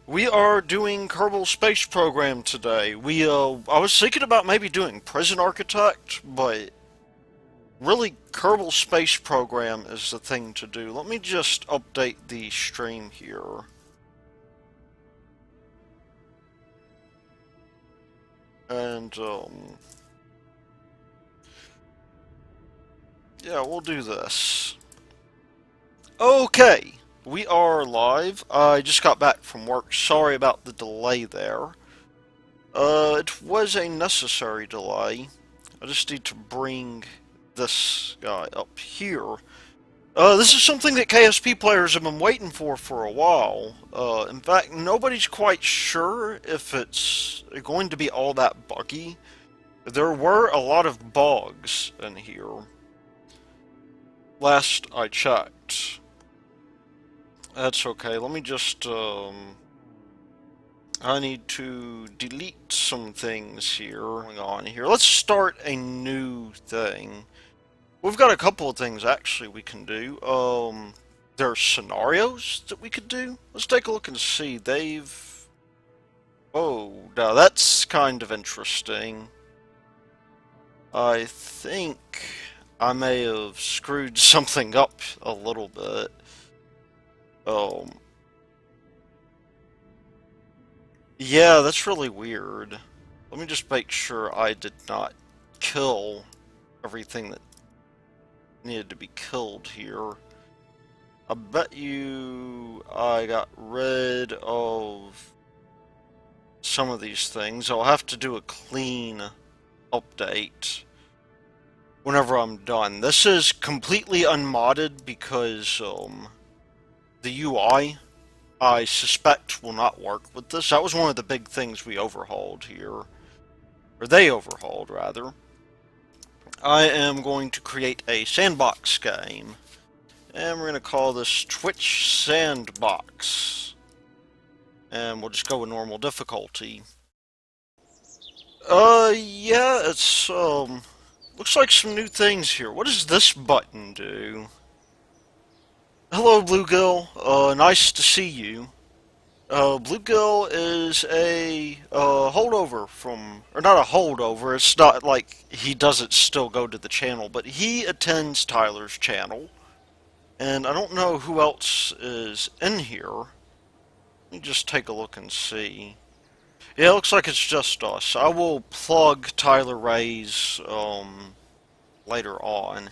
We are doing Kerbal Space Program today. I was thinking about maybe doing Prison Architect, but really Kerbal Space Program is the thing to do. Let me just update the stream here. And, yeah, we'll do this. Okay, we are live. I just got back from work. Sorry about the delay there. It was a necessary delay. I just need to bring this guy up here. This is something that KSP players have been waiting for a while. In fact, nobody's quite sure if it's going to be all that buggy. There were a lot of bugs in here. Last I checked. That's okay, let me just, I need to delete some things here going on here. Let's start a new thing. We've got a couple of things actually we can do. There are scenarios that we could do. Let's take a look and see. Oh, now that's kind of interesting. I think I may have screwed something up a little bit. Yeah, that's really weird. Let me just make sure I did not kill everything that needed to be killed here. I bet you I got rid of some of these things. I'll have to do a clean update whenever I'm done. This is completely unmodded because the UI, I suspect, will not work with this. That was one of the big things we overhauled here. Or they overhauled, rather. I am going to create a sandbox game. And we're going to call this Twitch Sandbox. And we'll just go with normal difficulty. Yeah, it's, looks like some new things here. What does this button do? Hello, Bluegill. Nice to see you. Bluegill is a holdover from, or not a holdover, it's not like he doesn't still go to the channel, but he attends Tyler's channel, and I don't know who else is in here. Let me just take a look and see. Yeah, it looks like it's just us. I will plug Tyler Ray's, later on.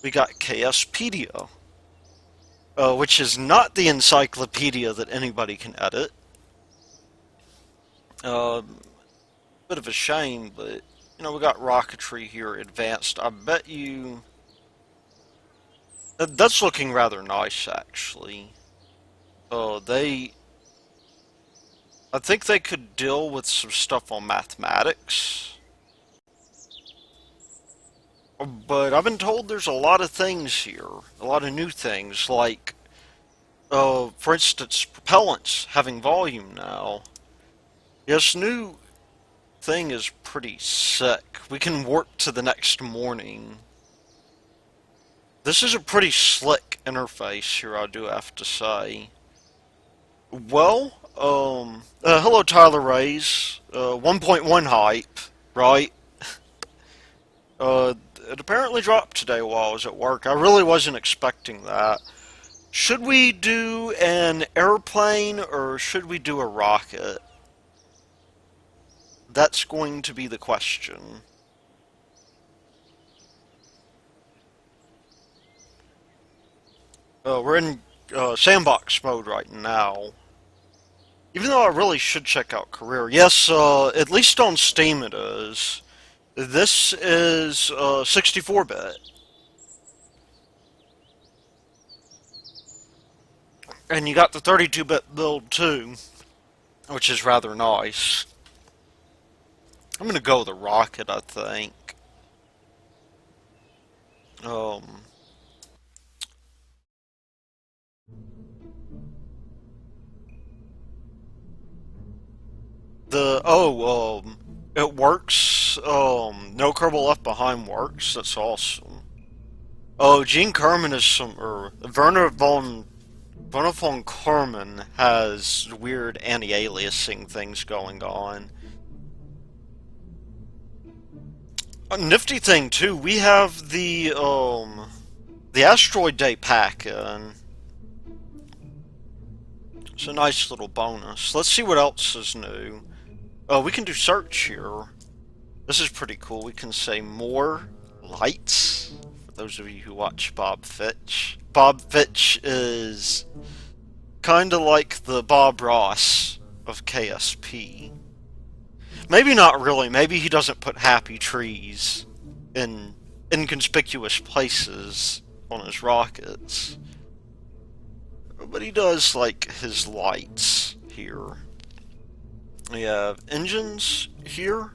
We got KSpedia. Which is not the encyclopedia that anybody can edit. Bit of a shame, but, you know, we got rocketry here, advanced. I bet you... That's looking rather nice, actually. I think they could deal with some stuff on mathematics. But I've been told there's a lot of things here, a lot of new things, like, for instance, propellants having volume now. This new thing is pretty sick. We can warp to the next morning. This is a pretty slick interface here, I do have to say. Well, hello Tyler Rays, 1.1 hype, right? It apparently dropped today while I was at work. I really wasn't expecting that. Should we do an airplane or should we do a rocket? That's going to be the question. We're in sandbox mode right now. Even though I really should check out career. Yes, at least on Steam it is. This is 64-bit. And you got the 32-bit build too, which is rather nice. I'm gonna go with the rocket, I think. It works. No Kerbal Left Behind works. That's awesome. Oh, Gene Kerman is or Werner von Bonafont Carmen has weird anti-aliasing things going on. A nifty thing too, we have the Asteroid Day pack in. It's a nice little bonus. Let's see what else is new. Oh, we can do search here. This is pretty cool. We can say more lights. For those of you who watch Bob Fitch. Bob Fitch is kind of like the Bob Ross of KSP. Maybe not really. Maybe he doesn't put happy trees in inconspicuous places on his rockets. But he does like his lights here. We have engines here.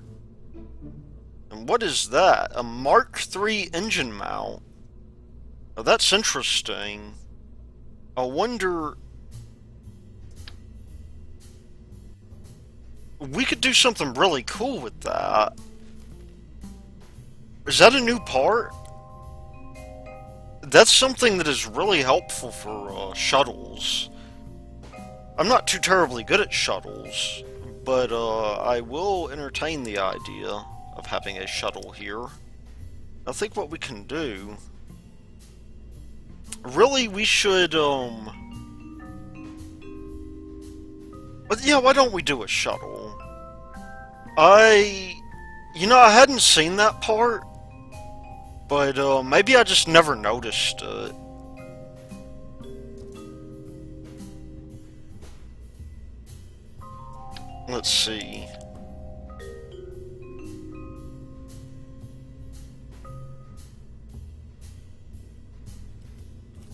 And what is that? A Mark III engine mount. Oh, that's interesting. I wonder... We could do something really cool with that. Is that a new part? That's something that is really helpful for shuttles. I'm not too terribly good at shuttles, but I will entertain the idea of having a shuttle here. I think what we can do... Really, we should, But yeah, why don't we do a shuttle? You know, I hadn't seen that part, but maybe I just never noticed it. Let's see.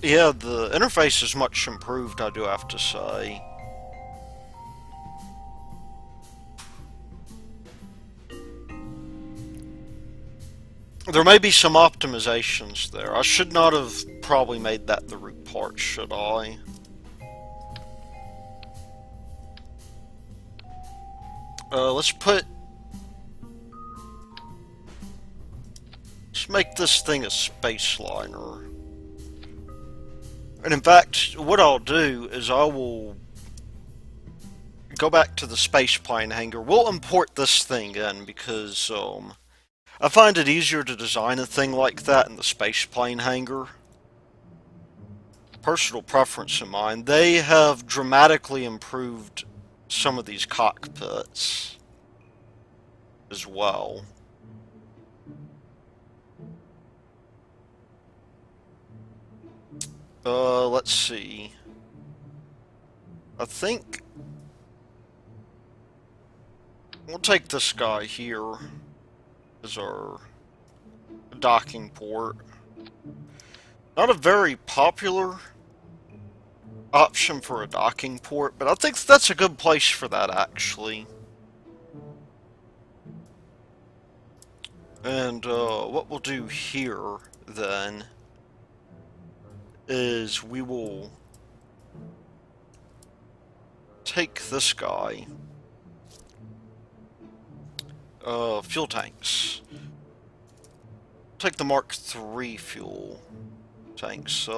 Yeah, the interface is much improved, I do have to say. There may be some optimizations there. I should not have probably made that the root part, should I? Let's make this thing a space liner. And in fact, what I'll do is I will go back to the space plane hangar. We'll import this thing in because I find it easier to design a thing like that in the space plane hangar. Personal preference of mine. They have dramatically improved some of these cockpits as well. Let's see. I think we'll take this guy here as our docking port. Not a very popular option for a docking port, but I think that's a good place for that, actually. And what we'll do here, then, is we will take this guy. Fuel tanks. Take the Mark III fuel tanks.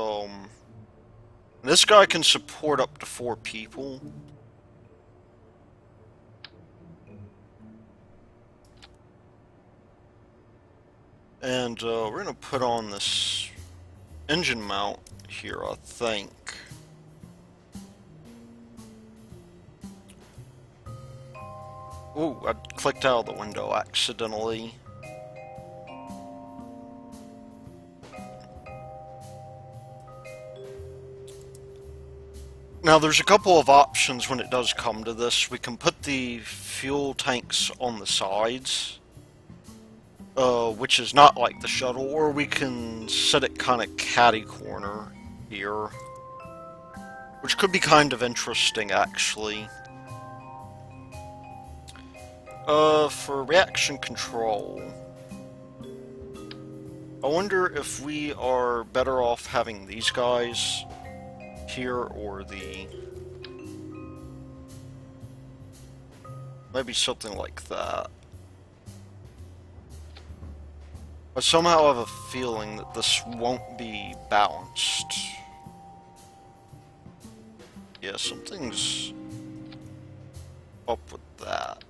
This guy can support up to 4 people. And we're gonna put on this engine mount here, I think. Ooh, I clicked out of the window accidentally. Now, there's a couple of options when it does come to this. We can put the fuel tanks on the sides, which is not like the shuttle, or we can set it kind of catty-corner here, which could be kind of interesting, actually. For reaction control, I wonder if we are better off having these guys here, or maybe something like that. I somehow have a feeling that this won't be balanced. Yeah, something's up with that.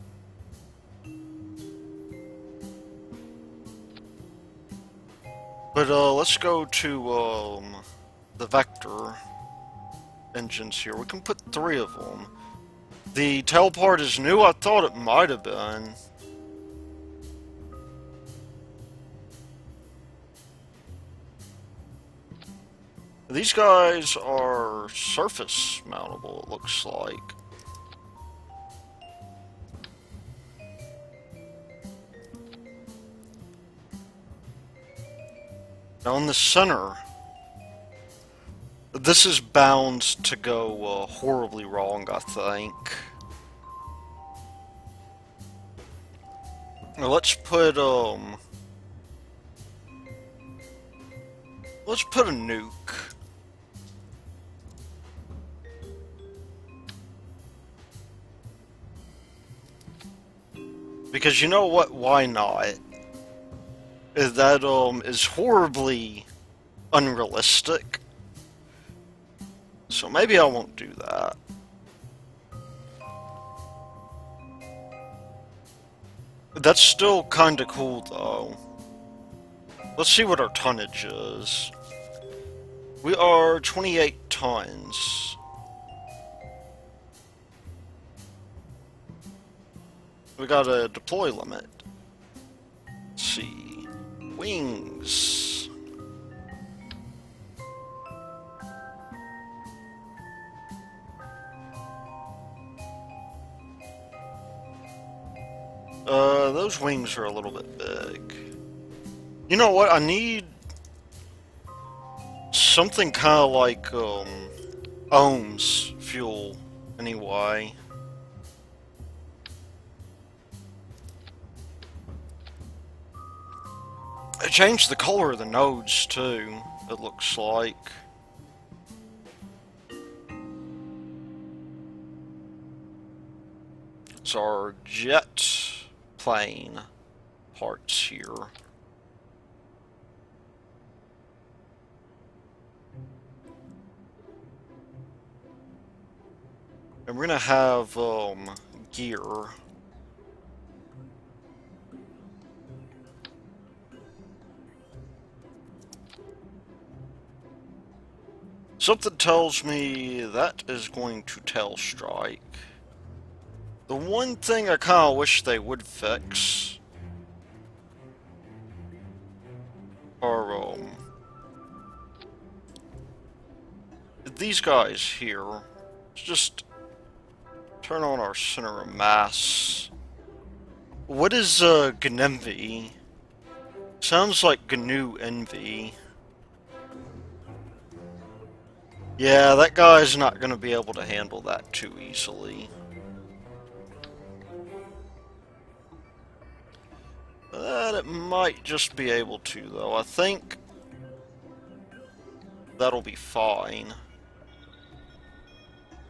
But let's go to the vector engines here. We can put 3 of them. The teleport is new. I thought it might have been. These guys are surface mountable, it looks like. Now in the center, this is bound to go horribly wrong, I think. Now let's put a nuke. Because you know what? Why not? That is horribly unrealistic. So maybe I won't do that. That's still kinda cool though. Let's see what our tonnage is. We are 28 tons. We got a deploy limit. Let's see. Wings. Those wings are a little bit big. You know what? I need something kind of like, ohms fuel, anyway. I changed the color of the nodes, too, it looks like. It's our jet plane parts here. And we're gonna have, gear. Something tells me that is going to tail strike. The one thing I kinda wish they would fix are, these guys here. Let's just turn on our center of mass. What is, GNenvy? Sounds like GNU Envy. Yeah, that guy's not gonna be able to handle that too easily. But it might just be able to, though. I think that'll be fine.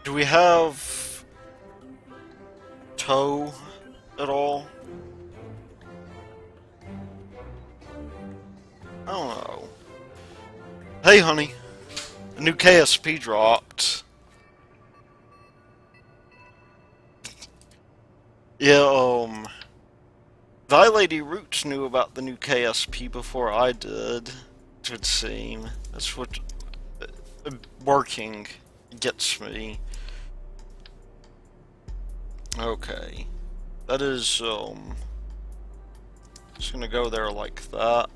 Do we have tow at all? I don't know. Hey, honey. A new KSP dropped. Yeah, Thy Lady Roots knew about the new KSP before I did, it would seem. That's what working gets me. Okay. That is, just gonna go there like that.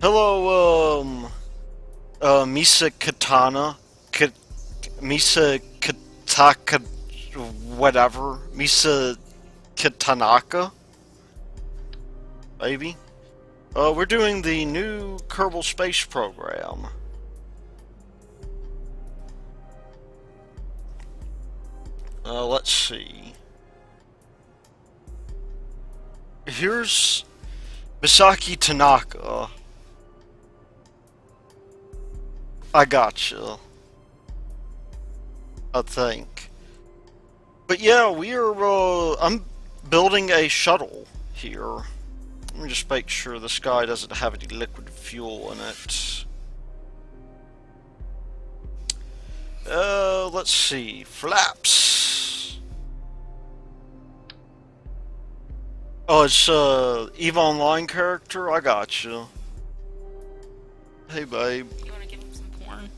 Hello, Misa Katana. Misa Kataka, whatever. Misa Katanaka? Maybe? We're doing the new Kerbal Space Program. Let's see. Here's Misaki Tanaka. I gotcha. I think. But yeah, I'm building a shuttle here. Let me just make sure this guy doesn't have any liquid fuel in it. Let's see. Flaps. Oh, it's EVE Online character? I got you. Hey, babe. You wanna give him some porn?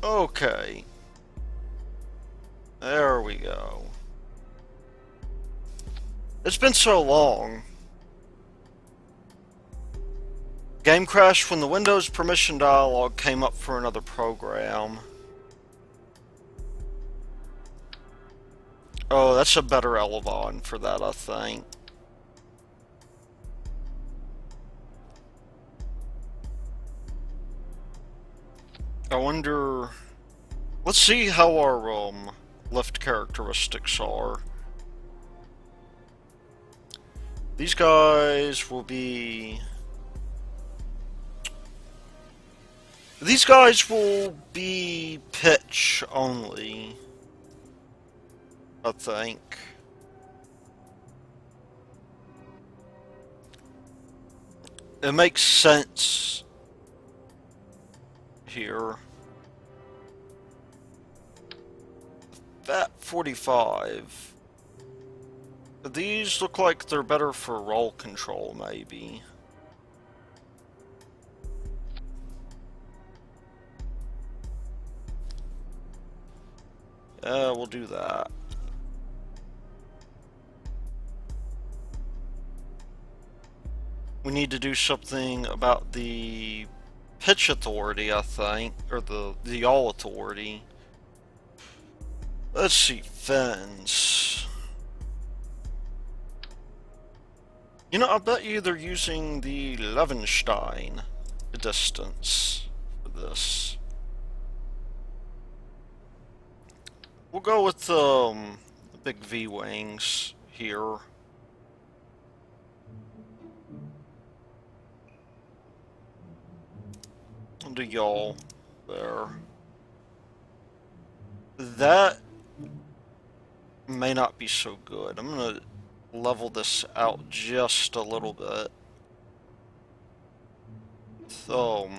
Okay. There we go. It's been so long. Game crashed when the Windows permission dialog came up for another program. Oh, that's a better Elevon for that, I think. I wonder... Let's see how our lift characteristics are. These guys will be... These guys will be pitch only, I think. It makes sense here. That 45. These look like they're better for roll control, maybe. We'll do that. We need to do something about the pitch authority, I think, or the yaw authority. Let's see, fins. You know, I bet you they're using the Levenstein distance for this. We'll go with the big V-wings here. And a yaw there. That may not be so good. I'm gonna level this out just a little bit. So,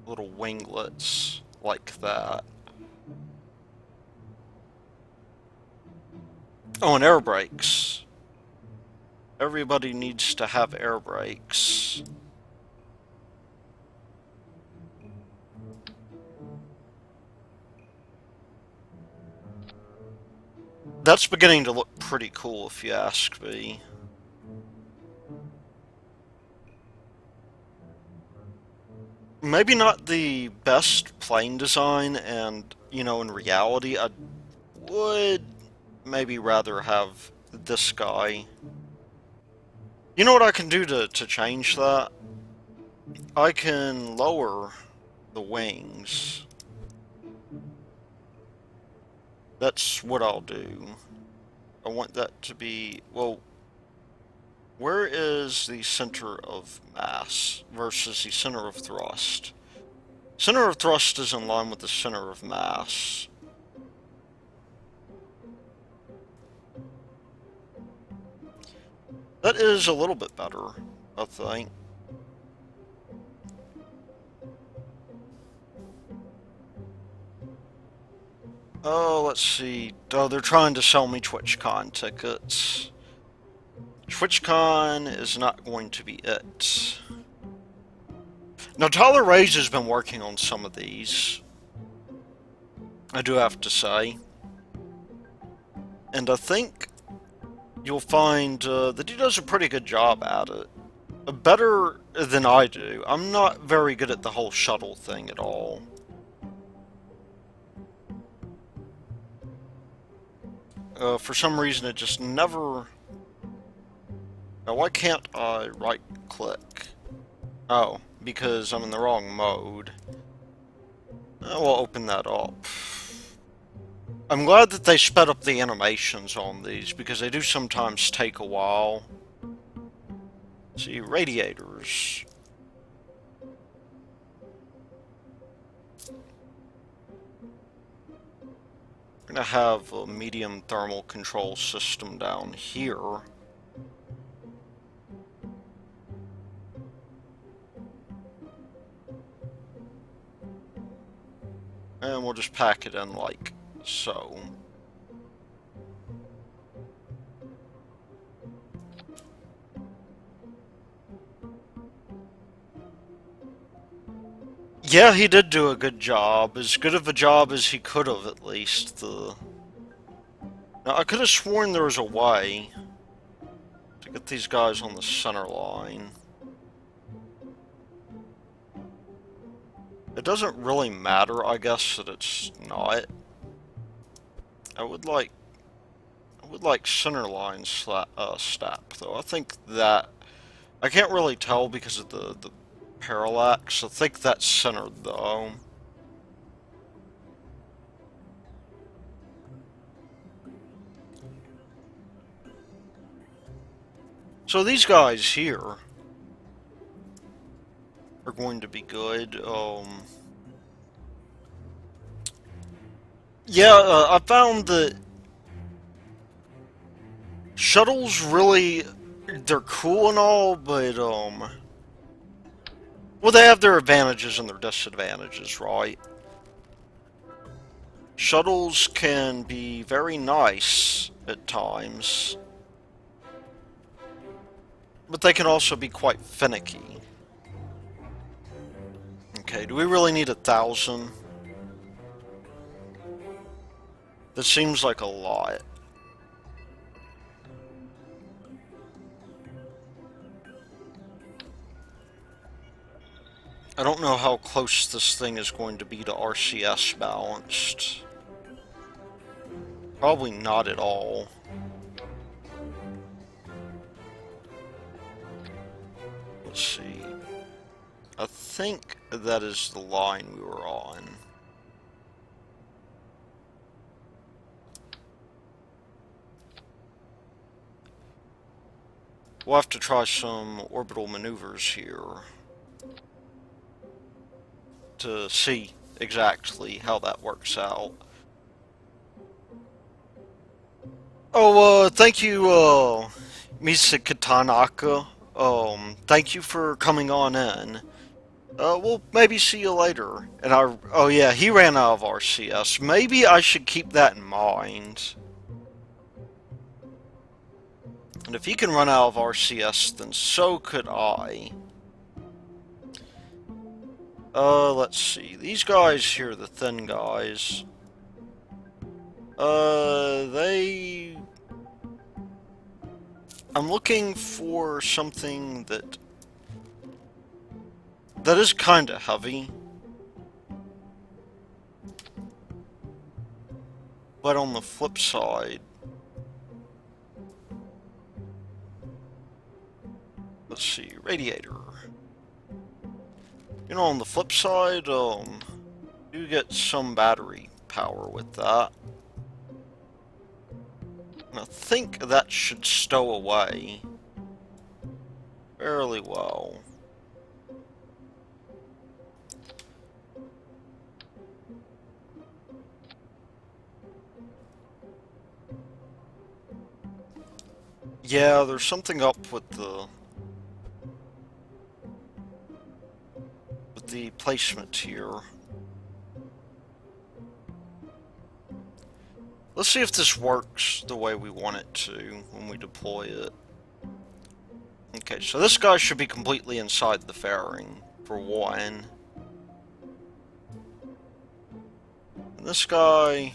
little winglets like that. Oh, and air brakes. Everybody needs to have air brakes. That's beginning to look pretty cool, if you ask me. Maybe not the best plane design, and, you know, in reality, I would maybe rather have this guy. You know what I can do to change that? I can lower the wings. That's what I'll do. I want that to be, well, where is the center of mass versus the center of thrust? Center of thrust is in line with the center of mass. That is a little bit better, I think. Oh, let's see. Oh, they're trying to sell me TwitchCon tickets. TwitchCon is not going to be it. Now, Tyler Ray's has been working on some of these, I do have to say. And I think you'll find that he does a pretty good job at it. Better than I do. I'm not very good at the whole shuttle thing at all. For some reason, it just never... Now, why can't I right-click? Oh, because I'm in the wrong mode. We'll open that up. I'm glad that they sped up the animations on these, because they do sometimes take a while. See, radiators. We're gonna have a medium thermal control system down here. And we'll just pack it in like so. Yeah, he did do a good job. As good of a job as he could have, at least. Now, I could have sworn there was a way to get these guys on the center line. It doesn't really matter, I guess, that it's not. I would like center line stap, though. I think that... I can't really tell because of the parallax. I think that's centered, though. So these guys here are going to be good. Yeah, I found that shuttles really, they're cool and all, but, well, they have their advantages and their disadvantages, right? Shuttles can be very nice at times, but they can also be quite finicky. Okay, do we really need 1,000? That seems like a lot. I don't know how close this thing is going to be to RCS balanced. Probably not at all. Let's see. I think that is the line we were on. We'll have to try some orbital maneuvers here to see exactly how that works out. Oh, thank you, Misaka Tanaka. Thank you for coming on in. We'll maybe see you later. And oh yeah, he ran out of RCS. Maybe I should keep that in mind. And if he can run out of RCS, then so could I. Let's see. These guys here, the thin guys. I'm looking for something that is kinda heavy. But on the flip side, let's see, radiator. You know, on the flip side, you get some battery power with that. And I think that should stow away fairly well. Yeah, there's something up with the placement here. Let's see if this works the way we want it to when we deploy it. Okay, so this guy should be completely inside the fairing, for one. And this guy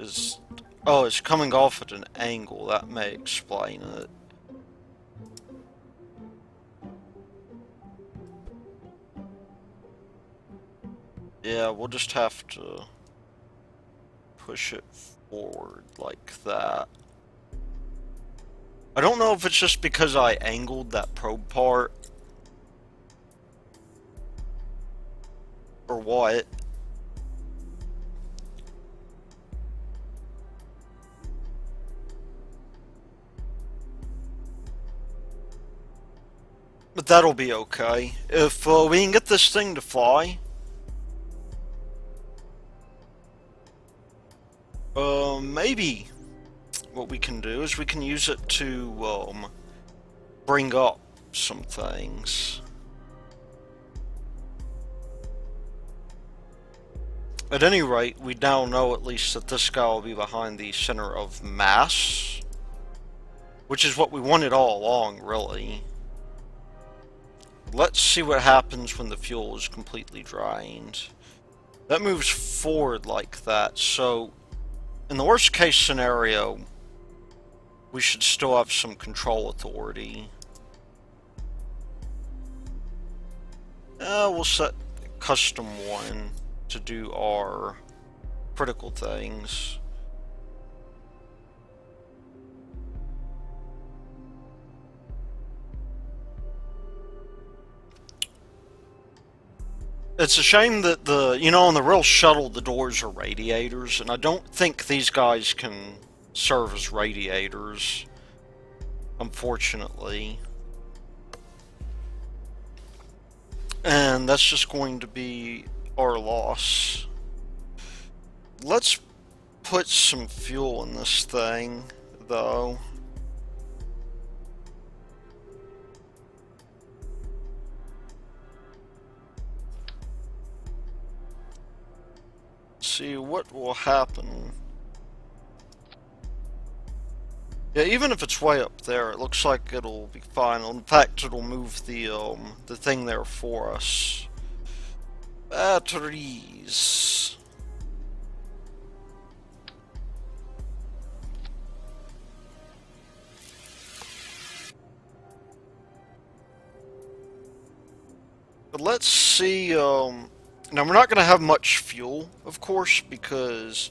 is... oh, it's coming off at an angle. That may explain it. Yeah, we'll just have to push it forward like that. I don't know if it's just because I angled that probe part or what. But that'll be okay. If we can get this thing to fly, maybe what we can do is we can use it to bring up some things. At any rate, we now know at least that this guy will be behind the center of mass, which is what we wanted all along, really. Let's see what happens when the fuel is completely drained. That moves forward like that, so in the worst case scenario, we should still have some control authority. We'll set custom 1 to do our critical things. It's a shame that on the real shuttle, the doors are radiators, and I don't think these guys can serve as radiators, unfortunately. And that's just going to be our loss. Let's put some fuel in this thing, though. See what will happen. Yeah, even if it's way up there, it looks like it'll be fine. In fact, it'll move the thing there for us. Batteries. But let's see, now we're not going to have much fuel, of course, because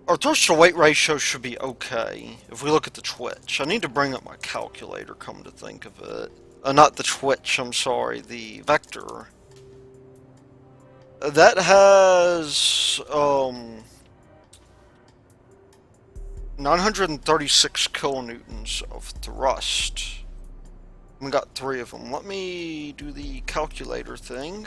our thrust to weight ratio should be okay if we look at the Twitch. I need to bring up my calculator, come to think of it. Not the Twitch, I'm sorry, the vector. That has 936 kilonewtons of thrust. We got 3 of them. Let me do the calculator thing.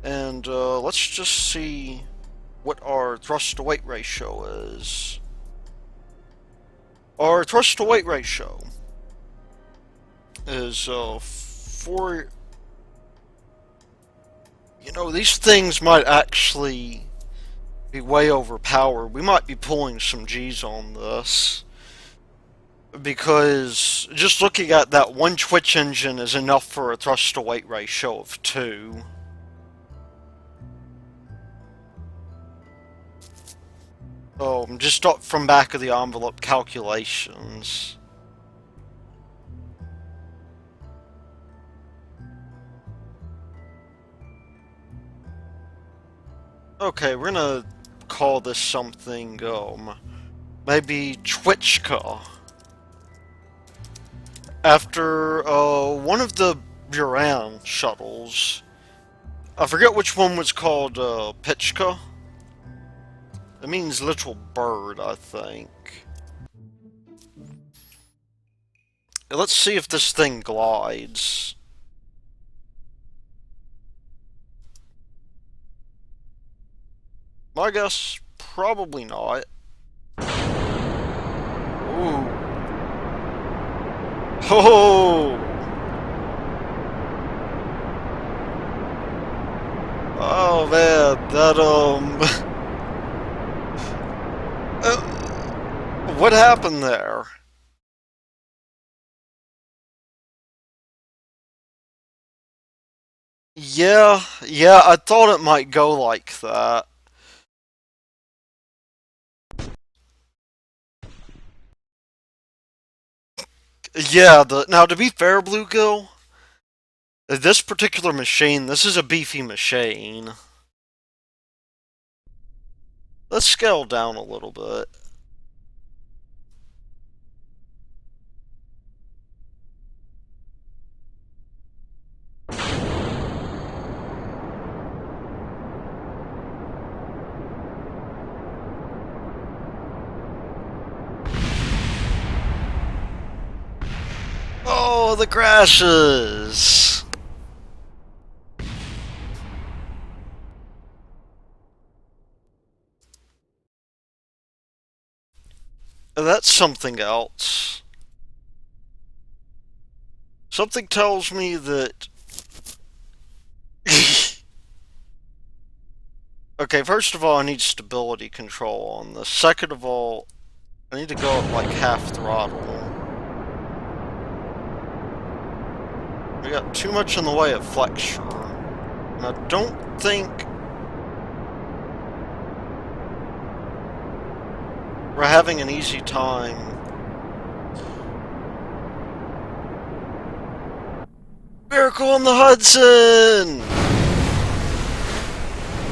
And let's just see what our thrust to weight ratio is. Our thrust to weight ratio is 4. These things might actually be way overpowered. We might be pulling some G's on this. Because just looking at that one Twitch engine is enough for a thrust to weight ratio of 2. Just up from back of the envelope calculations. Okay, we're gonna call this something, maybe Twitchka. After, one of the Buran shuttles. I forget which one was called, Pitchka. It means little bird, I think. Let's see if this thing glides. My guess, probably not. Ooh. Oh! Oh man, that what happened there? Yeah, I thought it might go like that. Yeah, now to be fair, Bluegill, this particular machine, this is a beefy machine. Let's scale down a little bit. Oh, the crashes! That's something else. Something tells me that... Okay, first of all, I need stability control on this. Second of all, I need to go at like half throttle. We got too much in the way of flexure. And I don't think we're having an easy time. Miracle on the Hudson!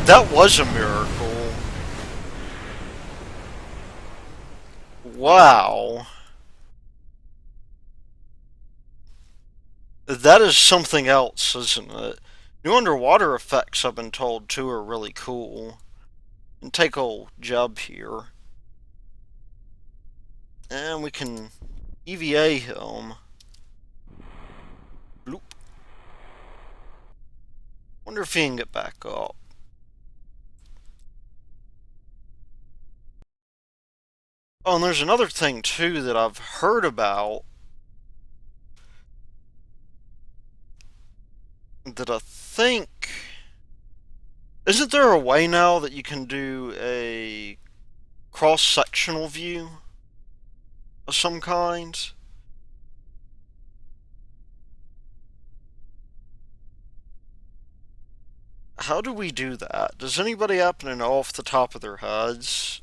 That was a miracle. Wow. That is something else, isn't it? New underwater effects, I've been told, too, are really cool. And take old Jub here. And we can EVA him. Bloop. Wonder if he can get back up. Oh, and there's another thing, too, that I've heard about. That I think... Isn't there a way now that you can do a cross-sectional view of some kind? How do we do that? Does anybody happen to know off the top of their heads?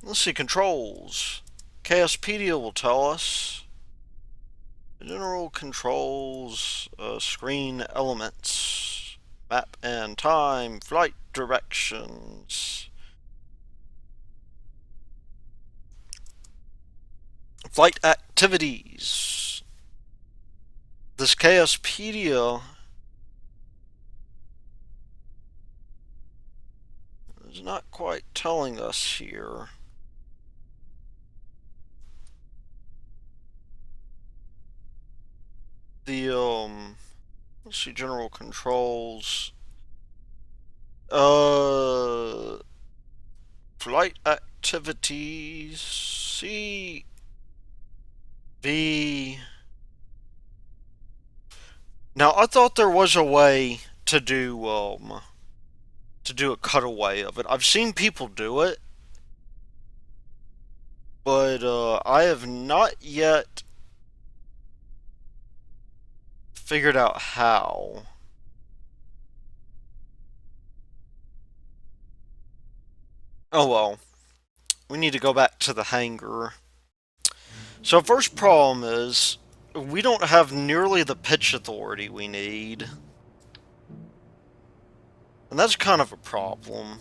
Let's see, controls. KSP will tell us. General controls, screen elements, map and time, flight directions. Flight activities. This KSpedia is not quite telling us here. The, let's see, general controls. Flight activities, C, V. Now, I thought there was a way to do a cutaway of it. I've seen people do it, but I have not yet figured out how. Oh well, we need to go back to the hangar. So first problem is, we don't have nearly the pitch authority we need. And that's kind of a problem.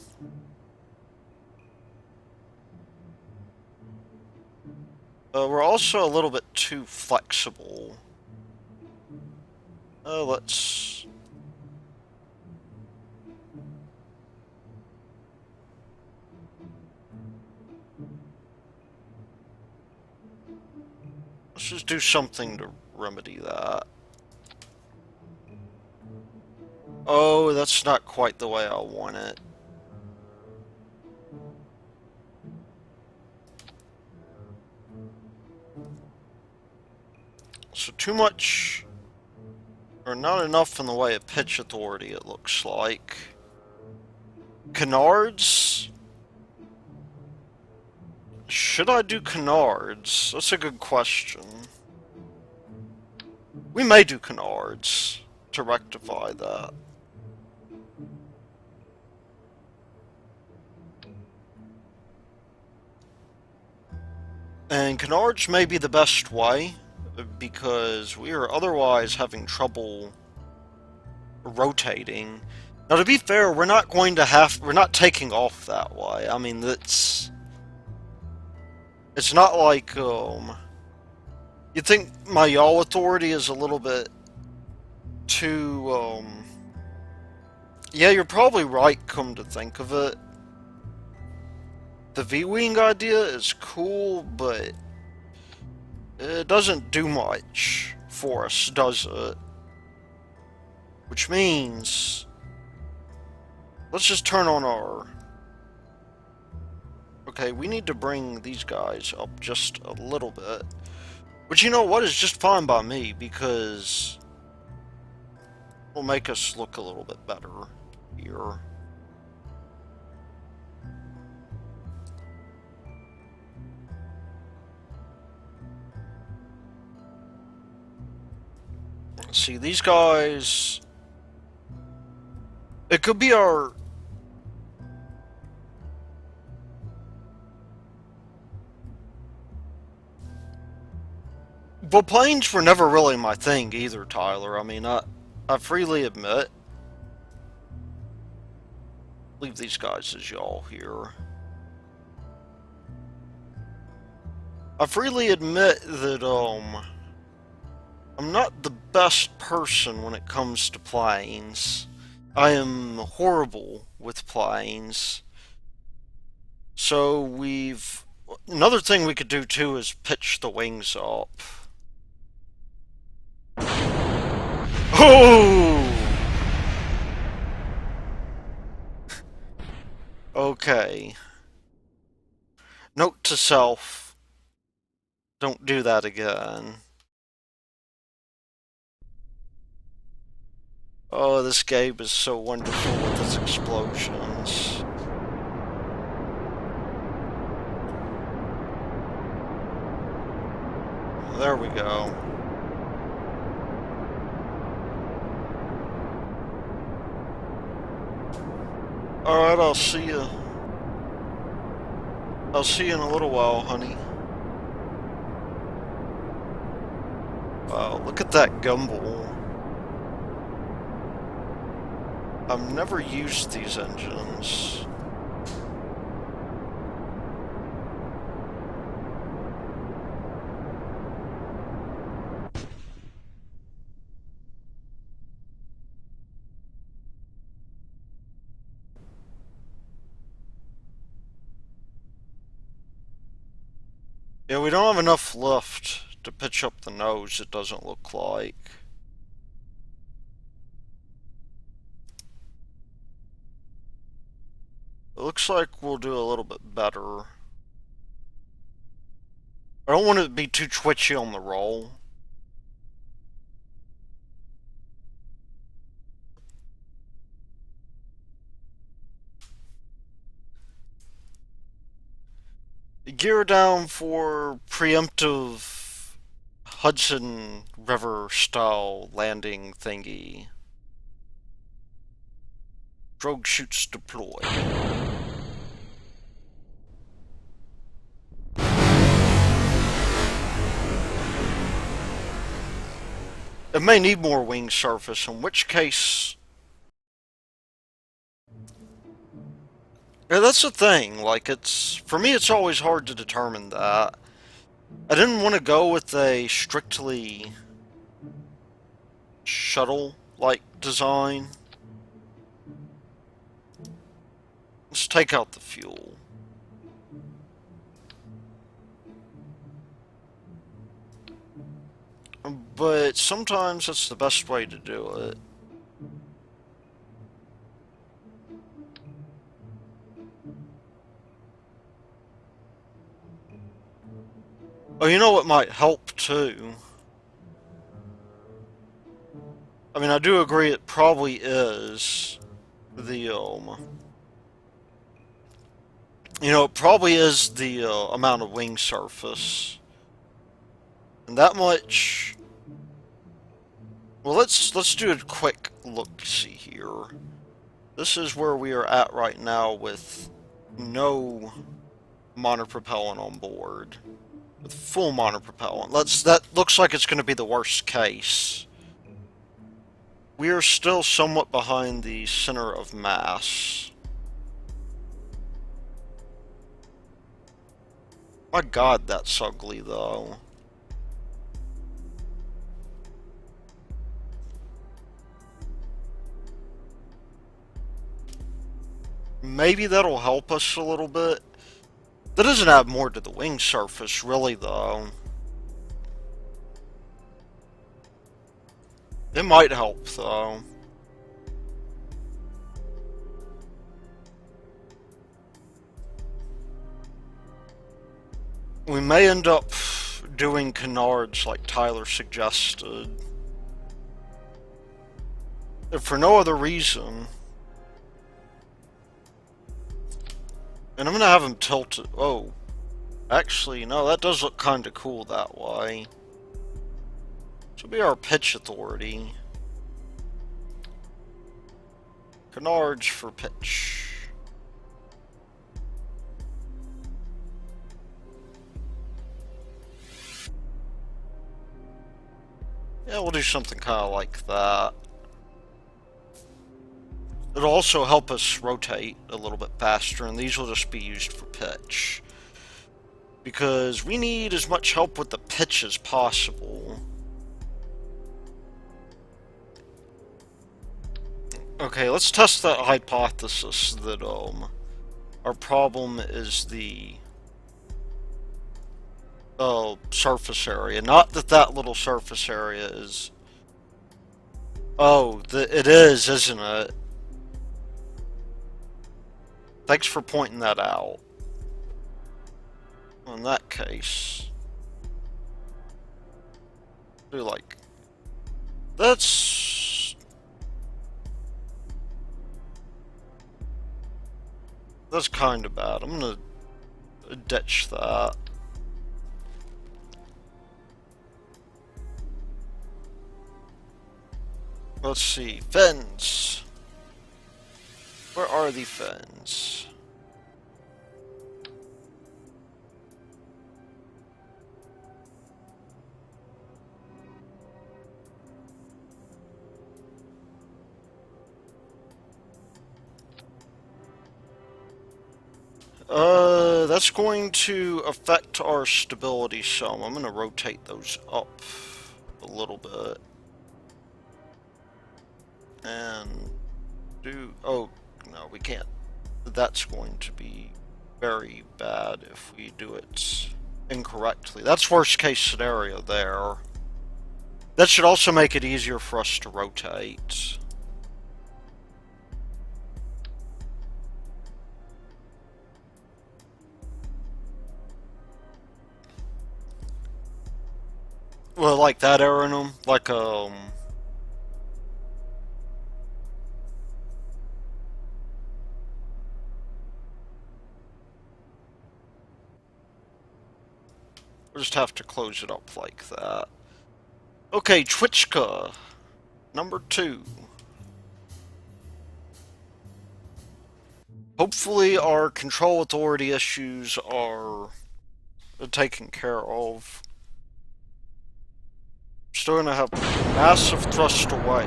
We're also a little bit too flexible. Let's just do something to remedy that. Oh, that's not quite the way I want it. So too much, or not enough in the way of pitch authority, it looks like. Canards? Should I do canards? That's a good question. We may do canards to rectify that. And canards may be the best way, because we are otherwise having trouble rotating. Now, to be fair, we're not taking off that way. I mean, it's not like, you think my yaw authority is a little bit too, yeah, you're probably right, come to think of it. The V-Wing idea is cool, but it doesn't do much for us, does it? Which means, let's just turn on our Okay, we need to bring these guys up just a little bit. Which, you know what, is just fine by me, because it'll make us look a little bit better here. See, these guys... It could be our... Well, planes were never really my thing either, Tyler. I mean, I freely admit... Leave these guys as y'all here. I freely admit that, I'm not the best person when it comes to planes. I am horrible with planes. So we've... Another thing we could do too is pitch the wings up. Oh! Okay. Note to self. Don't do that again. Oh, this game is so wonderful with its explosions. There we go. Alright, I'll see you. I'll see you in a little while, honey. Wow, look at that gumball. I've never used these engines. Yeah, we don't have enough lift to pitch up the nose, it doesn't look like. It looks like we'll do a little bit better. I don't want it to be too twitchy on the roll. Gear down for preemptive Hudson River style landing thingy. Drogue chutes deployed. It may need more wing surface, in which case... Yeah, that's the thing, like, for me it's always hard to determine that. I didn't want to go with a strictly shuttle-like design. Let's take out the fuel. But sometimes that's the best way to do it. Oh, you know what might help too? I mean, I do agree it probably is the, you know, it probably is the amount of wing surface. And that much... Well, let's do a quick look-see here. This is where we are at right now with no monopropellant on board. With full monopropellant. That looks like it's going to be the worst case. We are still somewhat behind the center of mass. My god, that's ugly, though. Maybe that'll help us a little bit. That doesn't add more to the wing surface, really, though. It might help, though. We may end up doing canards like Tyler suggested. If for no other reason. And I'm gonna have him tilted. Oh. Actually, no, that does look kinda cool that way. This will be our pitch authority. Canards for pitch. Yeah, we'll do something kind of like that. It'll also help us rotate a little bit faster, and these will just be used for pitch. Because we need as much help with the pitch as possible. Okay, let's test that hypothesis that our problem is the surface area. Not that that little surface area is... Oh, it is, isn't it? Thanks for pointing that out. In that case... do like... That's kind of bad. I'm gonna ditch that. Let's see. Fins. Where are the fins? That's going to affect our stability some. I'm gonna rotate those up a little bit. And oh, no, we can't. That's going to be very bad if we do it incorrectly. That's worst case scenario there. That should also make it easier for us to rotate. Well, like that aeronum, like we'll just have to close it up like that. Okay, Twitchka, number 2. Hopefully our control authority issues are taken care of. Still gonna have massive thrust away.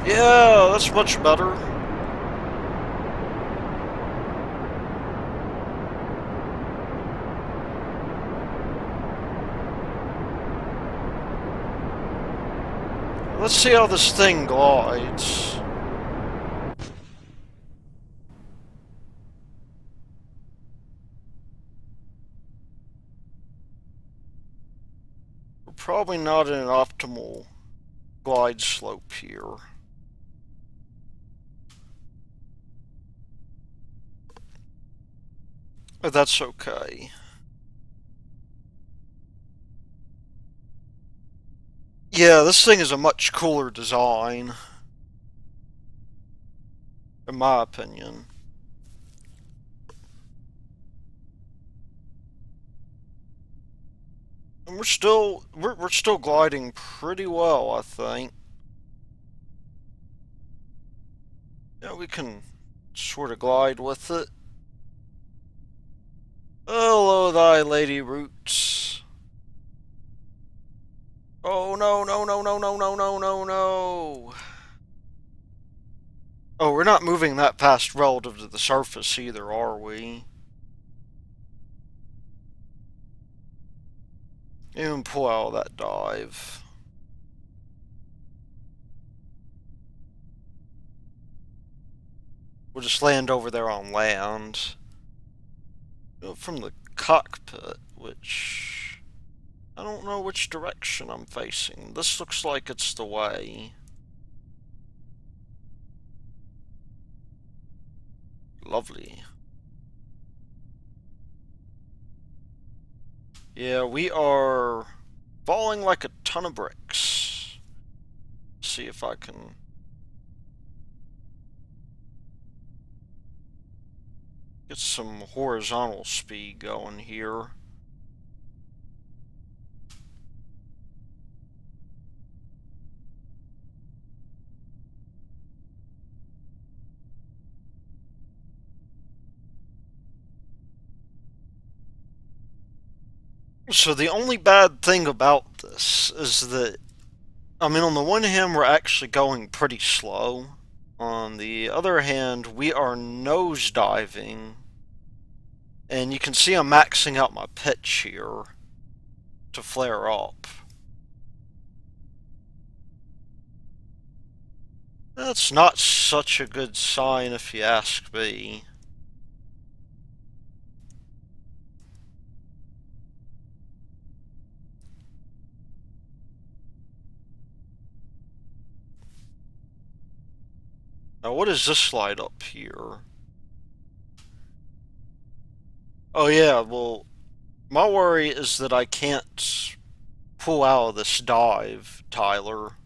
Yeah, that's much better. Let's see how this thing glides. We're probably not in an optimal glide slope here. But that's okay. Yeah, this thing is a much cooler design, in my opinion. And we're still gliding pretty well, I think. Yeah, we can sort of glide with it. Hello, thy lady roots. Oh no, no, no, no, no, no, no, no, no. Oh, we're not moving that fast relative to the surface either, are we? Even pull out that dive. We'll just land over there on land. From the cockpit, which... I don't know which direction I'm facing. This looks like it's the way. Lovely. Yeah, we are falling like a ton of bricks. See if I can get some horizontal speed going here. So the only bad thing about this is that, I mean, on the one hand, we're actually going pretty slow. On the other hand, we are nosediving. And you can see I'm maxing out my pitch here to flare up. That's not such a good sign if you ask me. Now, what is this light up here? Oh, yeah, well, my worry is that I can't pull out of this dive, Tyler.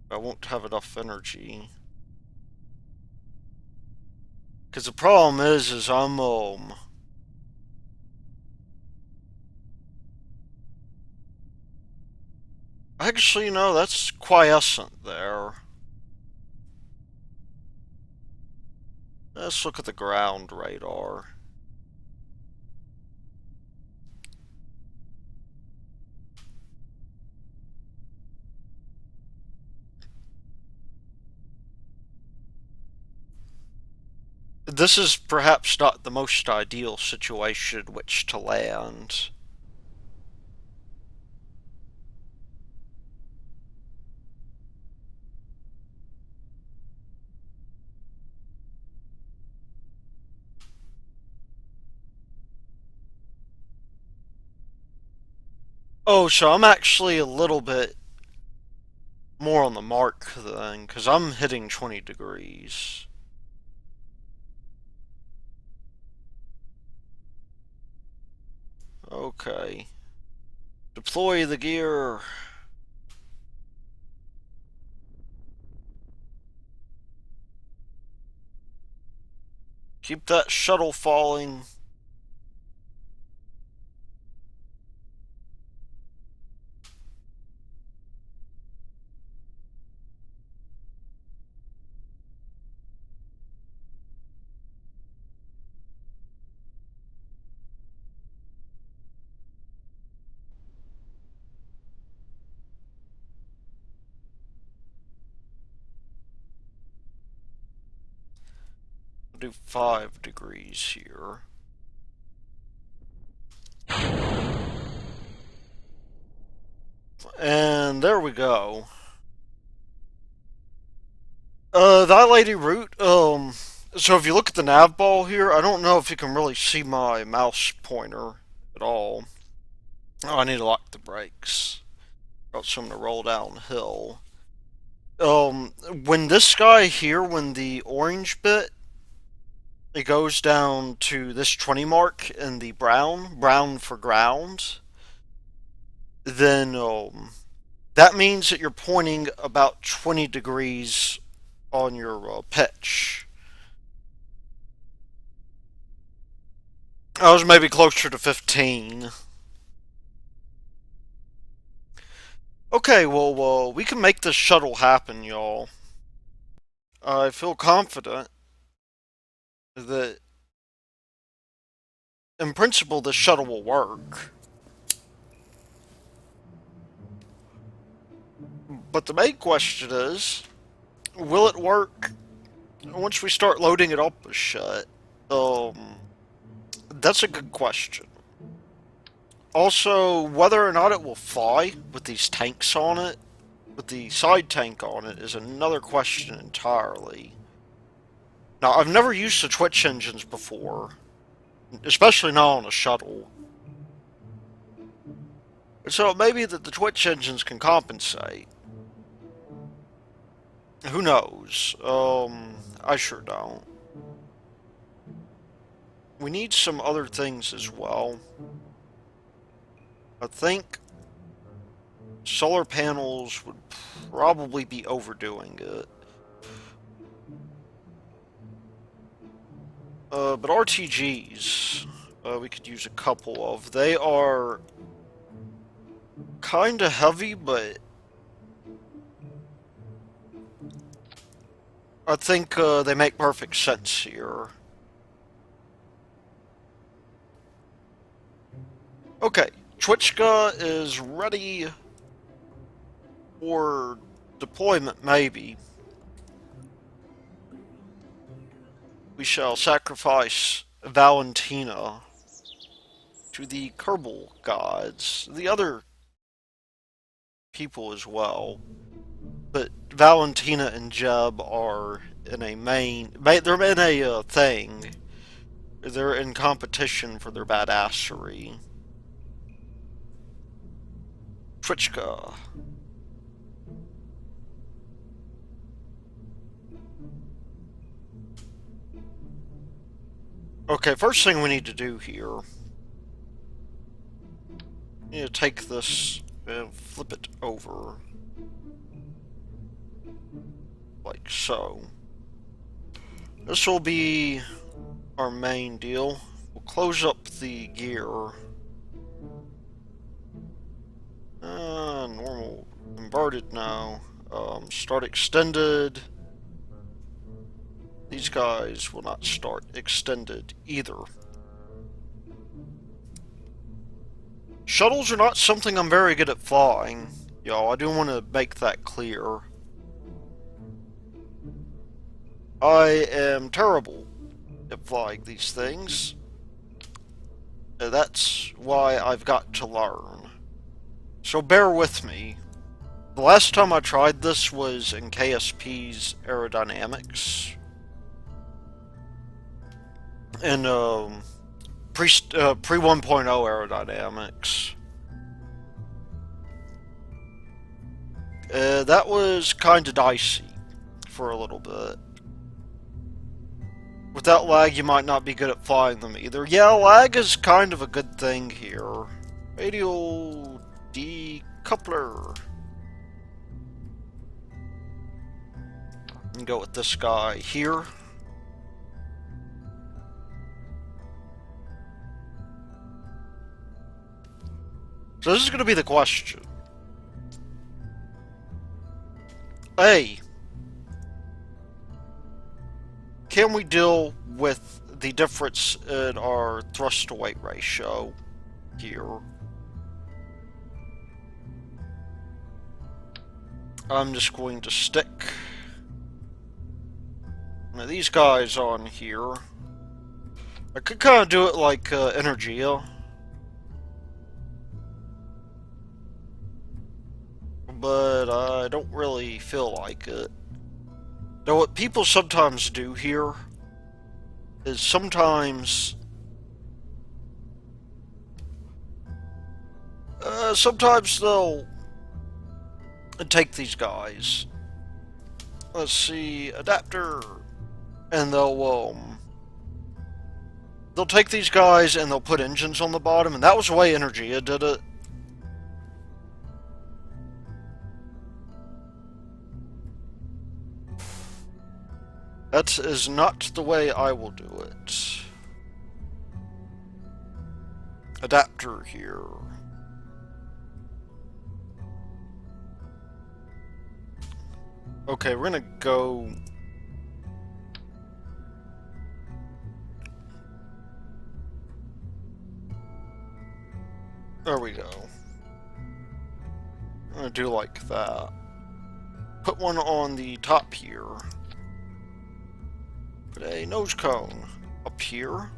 I won't have enough energy. Because the problem is I'm. Actually, no, that's quiescent there. Let's look at the ground radar. This is perhaps not the most ideal situation in which to land. Oh, so I'm actually a little bit more on the mark then, because I'm hitting 20 degrees. Okay. Deploy the gear. Keep that shuttle falling. I'll do 5 degrees here. And there we go. Dilating route, so if you look at the nav ball here, I don't know if you can really see my mouse pointer at all. Oh, I need to lock the brakes, or else I'm gonna roll downhill. When this guy here, when the orange bit, it goes down to this 20 mark in the brown for ground, then, that means that you're pointing about 20 degrees on your pitch. I was maybe closer to 15. Okay, well, we can make this shuttle happen, y'all. I feel confident that, in principle, this shuttle will work. But the main question is, will it work once we start loading it up with shit? That's a good question. Also, whether or not it will fly with these tanks on it, with the side tank on it, is another question entirely. Now, I've never used the Twitch engines before, especially not on a shuttle. So it may be that the Twitch engines can compensate. Who knows? I sure don't. we need some other things as well. I think solar panels would probably be overdoing it. But RTGs, we could use a couple of. They are kinda heavy, but I think they make perfect sense here. Okay, Twitchka is ready for deployment, maybe. We shall sacrifice Valentina to the Kerbal gods, the other people as well. But Valentina and Jeb are in a they're in a thing. They're in competition for their badassery. Twitchka. Okay, first thing we need to do here. We need to take this and flip it over. Like so. This will be our main deal. We'll close up the gear. Normal. Inverted now. Start extended. These guys will not start extended either. Shuttles are not something I'm very good at flying. Y'all, I do want to make that clear. I am terrible at flying these things. That's why I've got to learn. So bear with me. The last time I tried this was in KSP's aerodynamics. In pre 1.0 aerodynamics. That was kinda dicey for a little bit. Without lag, you might not be good at flying them either. Yeah, lag is kind of a good thing here. Radial decoupler. And go with this guy here. So this is going to be the question. A. Can we deal with the difference in our thrust to weight ratio here? I'm just going to stick these guys on here. I could kind of do it like Energia. But I don't really feel like it. Now, what people sometimes do here is sometimes they'll take these guys. Let's see, adapter, and they'll take these guys and they'll put engines on the bottom, and that was the way Energia did it. That is not the way I will do it. Adapter here. Okay, we're gonna go... There we go. I'm gonna do like that. Put one on the top here. Put a nose cone up here.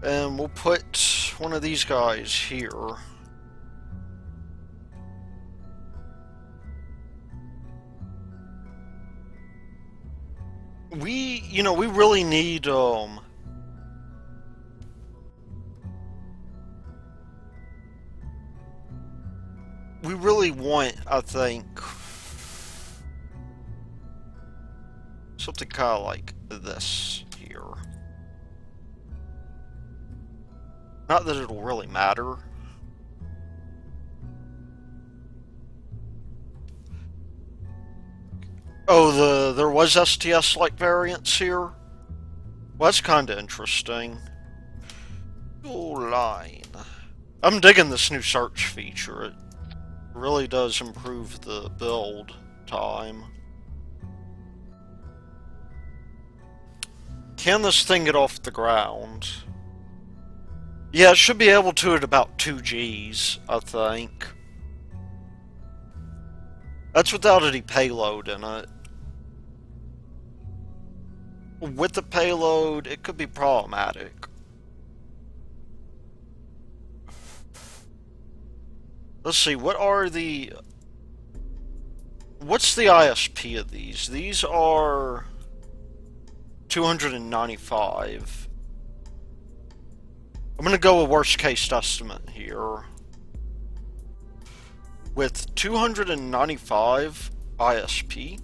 And we'll put one of these guys here. We really need, we really want, I think, something kind of like this here. Not that it'll really matter. Oh, there was STS-like variants here? Well, that's kinda interesting. Line. I'm digging this new search feature. It really does improve the build time. Can this thing get off the ground? Yeah, it should be able to at about 2 Gs, I think. That's without any payload in it. With the payload, it could be problematic. Let's see, what's the ISP of these? These are 295. I'm gonna go a worst case estimate here. With 295 ISP,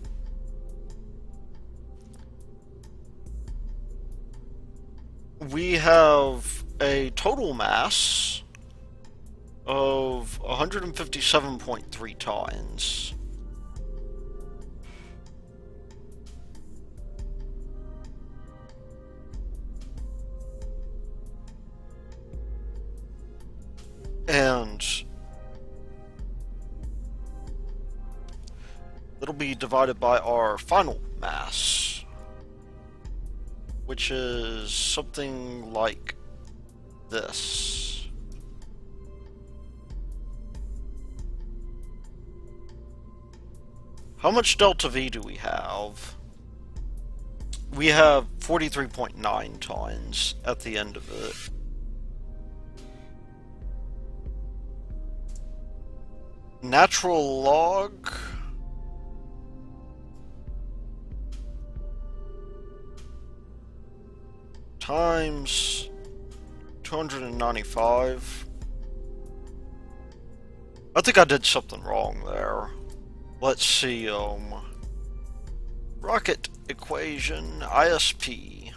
we have a total mass of 157.3 tons. And it'll be divided by our final mass, which is something like this. How much delta V do we have? We have 43.9 tons at the end of it. Natural log. Times 295. I think I did something wrong there. Let's see, rocket equation, ISP.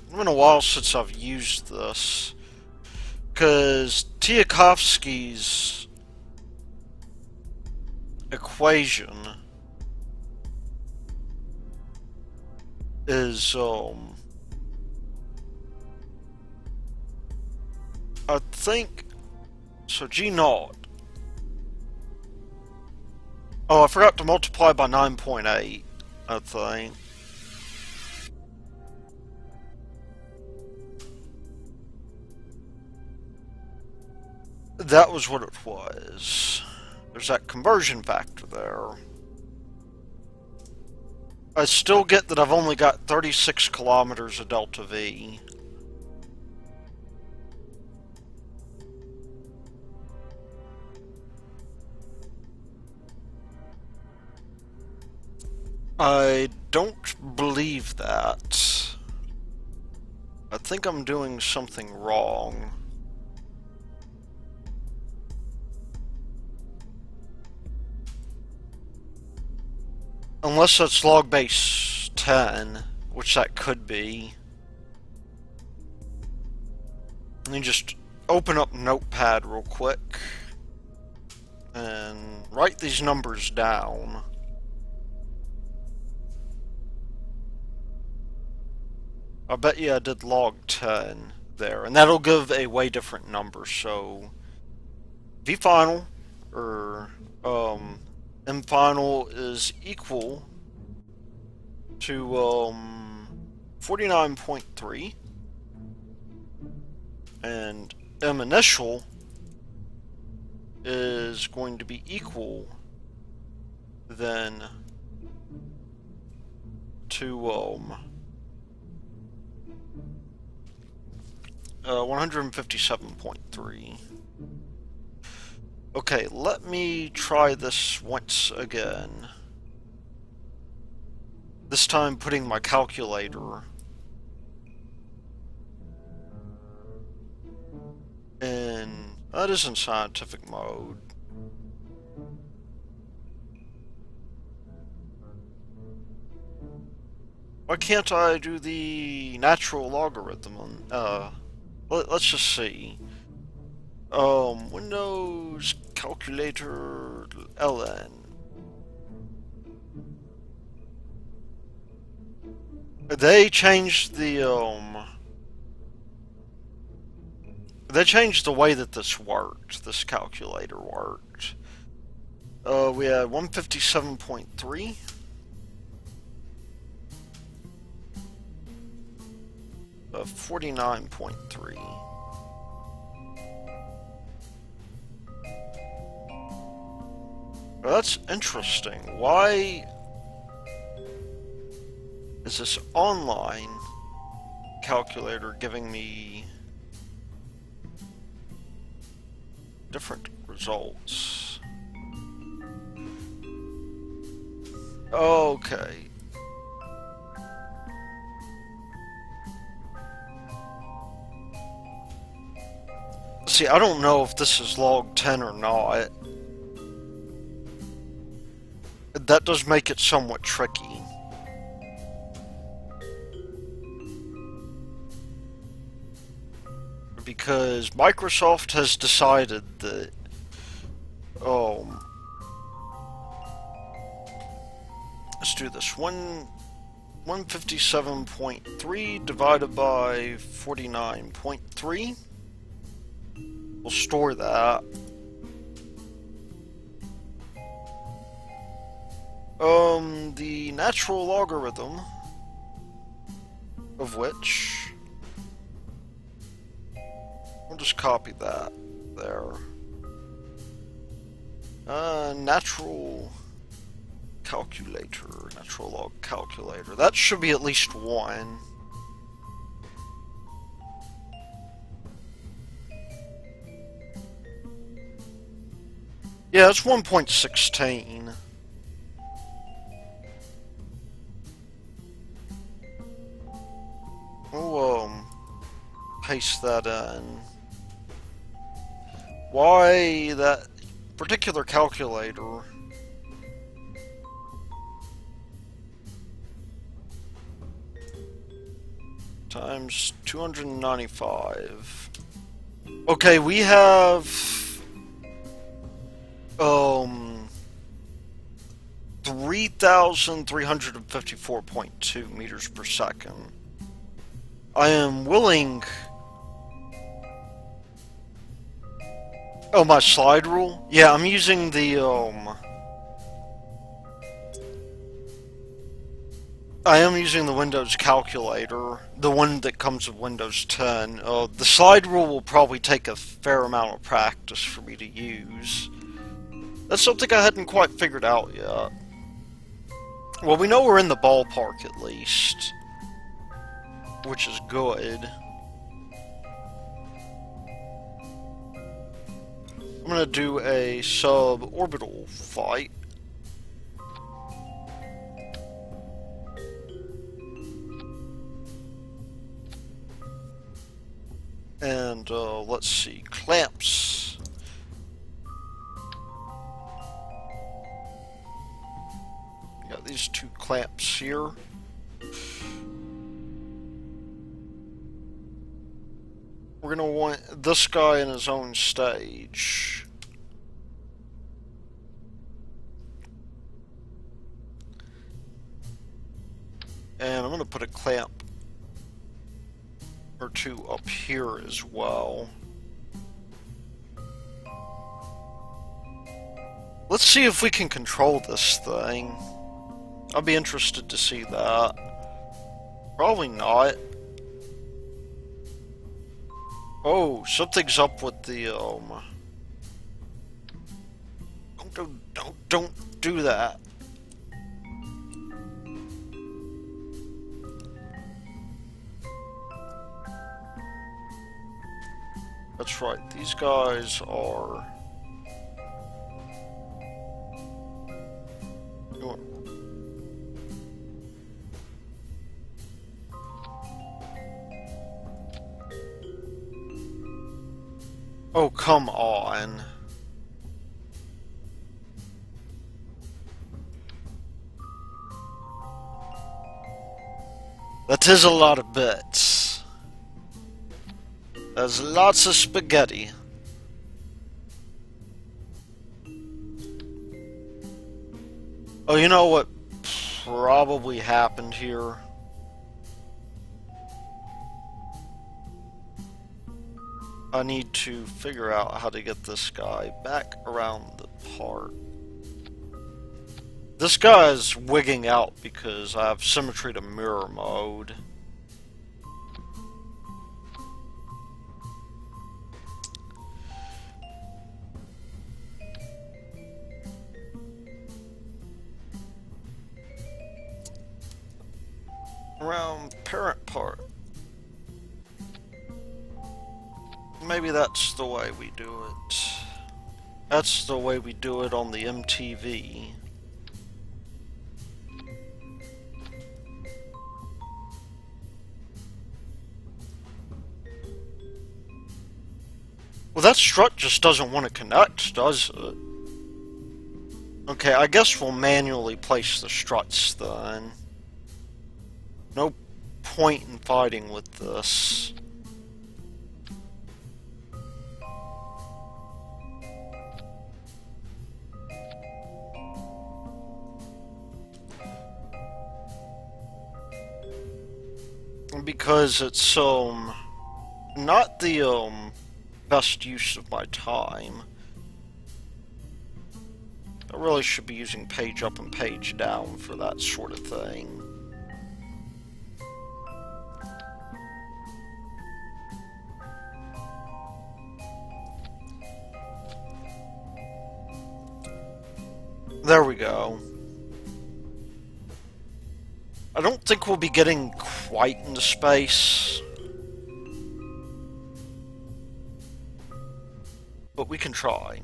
It's been a while since I've used this, because Tiakovsky's equation is, I think, so G naught. Oh, I forgot to multiply by 9.8, I think. That was what it was. There's that conversion factor there. I still get that I've only got 36 kilometers of delta V. I don't believe that. I think I'm doing something wrong. Unless that's log base 10, which that could be. Let me just open up Notepad real quick and write these numbers down. I bet you I did log 10 there, and that'll give a way different number. So V final, or M final, is equal to 49.3, and M initial is going to be equal then to 157.3. Okay, let me try this once again. This time putting my calculator And that is in scientific mode. Why can't I do the natural logarithm? Let's just see. Windows calculator ln. They changed the way that this worked. This calculator worked. We had 157.3. 49.3. Well, that's interesting. Why is this online calculator giving me different results? Okay. See, I don't know if this is log 10 or not. That does make it somewhat tricky. Because Microsoft has decided that let's do this. 157.3 divided by 49.3. We'll store that. The natural logarithm of which we'll just copy that there. Natural calculator, natural log calculator. That should be at least 1. Yeah, it's 1.16. We'll paste that in. Why that particular calculator times 295. Okay, we have 3,354.2 meters per second. I am willing. Oh, my slide rule? Yeah, I'm using the I am using the Windows calculator, the one that comes with Windows 10. The slide rule will probably take a fair amount of practice for me to use. That's something I hadn't quite figured out yet. Well, we know we're in the ballpark at least, which is good. I'm gonna do a suborbital flight. And let's see, clamps. Got these 2 clamps here. We're gonna want this guy in his own stage. And I'm gonna put a clamp or 2 up here as well. Let's see if we can control this thing. I'll be interested to see that. Probably not. Oh, something's up with the don't do that. That's right, these guys are... Oh, come on. That is a lot of bits. There's lots of spaghetti. Oh, you know what probably happened here? I need to figure out how to get this guy back around the park. This guy is wigging out because I have symmetry to mirror mode. Around parent part. Maybe that's the way we do it. That's the way we do it on the MTV. Well, that strut just doesn't want to connect, does it? Okay, I guess we'll manually place the struts then. No point in fighting with this. Because it's, not the, best use of my time. I really should be using page up and page down for that sort of thing. There we go. I don't think we'll be getting quite into space. But we can try.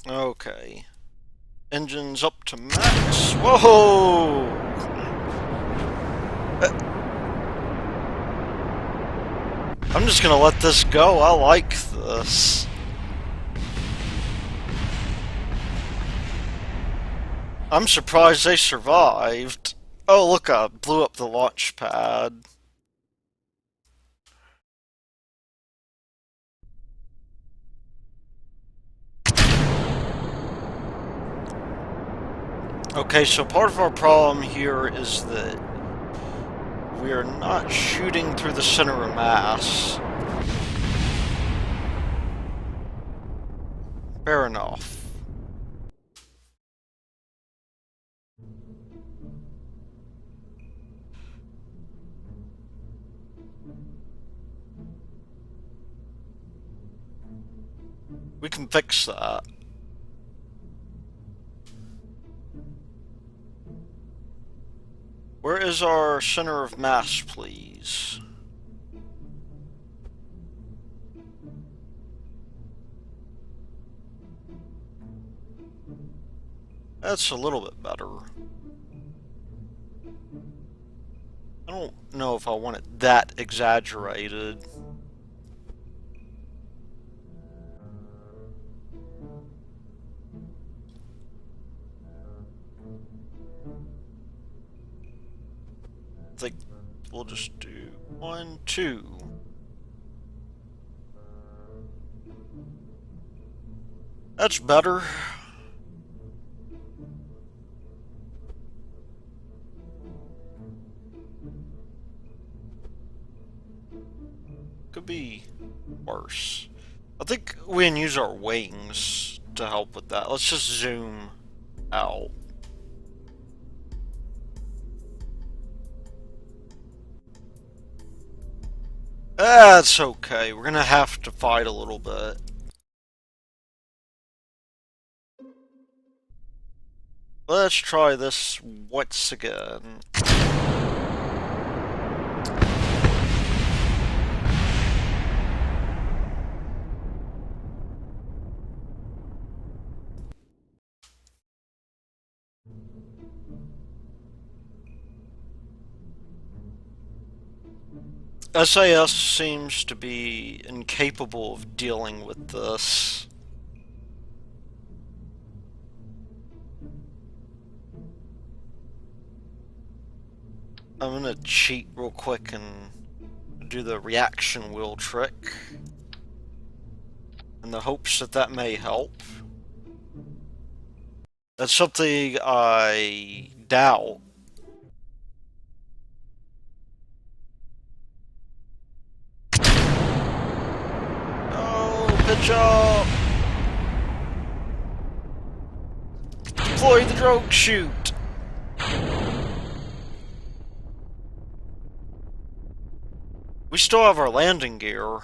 Okay. Engines up to max. Whoa! I'm just gonna let this go. I like this. I'm surprised they survived. Oh, look, I blew up the launch pad. Okay, so part of our problem here is that we are not shooting through the center of mass. Fair enough. We can fix that. Where is our center of mass, please? That's a little bit better. I don't know if I want it that exaggerated. I think we'll just do 1, 2. That's better. Could be worse. I think we can use our wings to help with that. Let's just zoom out. That's okay. We're gonna have to fight a little bit. Let's try this once again. SAS seems to be incapable of dealing with this. I'm gonna cheat real quick and do the reaction wheel trick in the hopes that that may help. That's something I doubt. Oh, pitch up! Deploy the drogue chute! We still have our landing gear,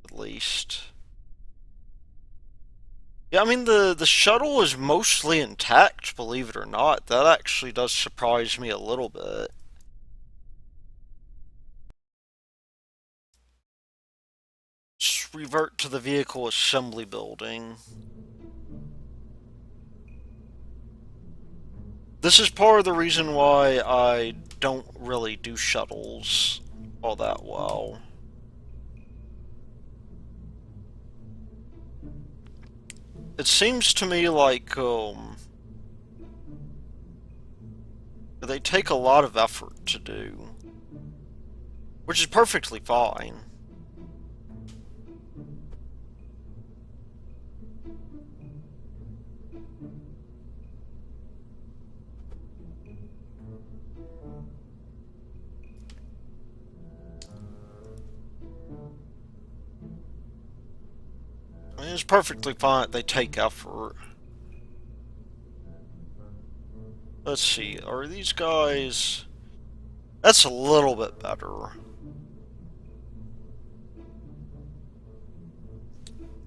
at least. Yeah, I mean, the shuttle is mostly intact, believe it or not. That actually does surprise me a little bit. Let's revert to the vehicle assembly building. This is part of the reason why I don't really do shuttles all that well. It seems to me like, they take a lot of effort to do, which is perfectly fine. I mean, it's perfectly fine that they take effort. Let's see, are these guys... That's a little bit better.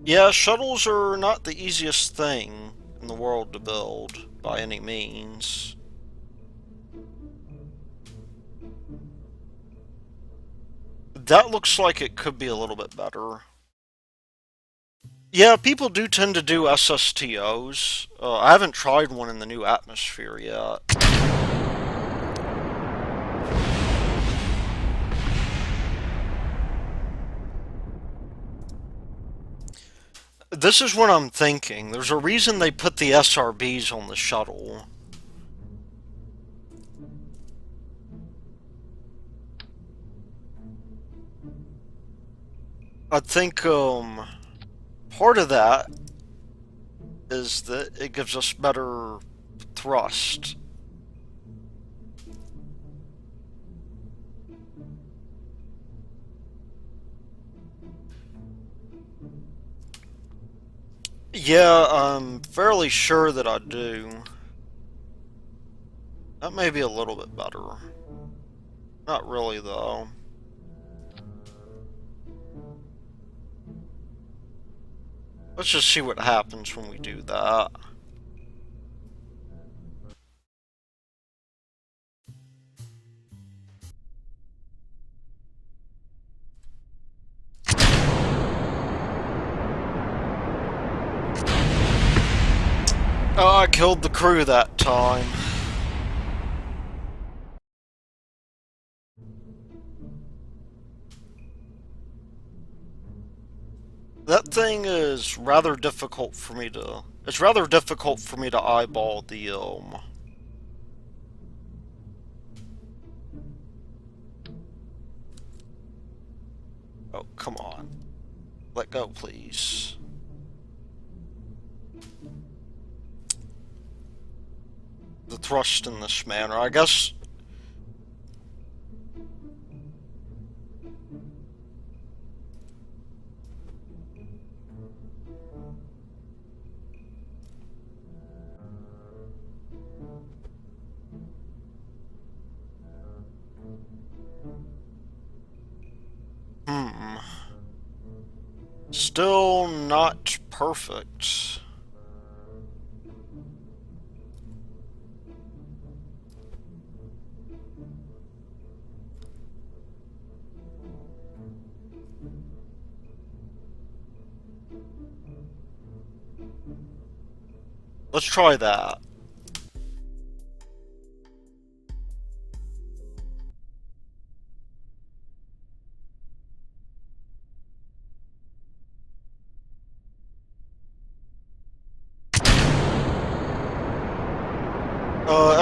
Yeah, shuttles are not the easiest thing in the world to build, by any means. That looks like it could be a little bit better. Yeah, people do tend to do SSTOs. I haven't tried one in the new atmosphere yet. This is what I'm thinking. There's a reason they put the SRBs on the shuttle. I think, part of that is that it gives us better thrust. Yeah, I'm fairly sure that I do. That may be a little bit better. Not really, though. Let's just see what happens when we do that. Oh, I killed the crew that time. That thing is rather difficult for me to... It's rather difficult for me to eyeball the, Oh, come on. Let go, please. The thrust in this manner, I guess... Still not perfect. Let's try that.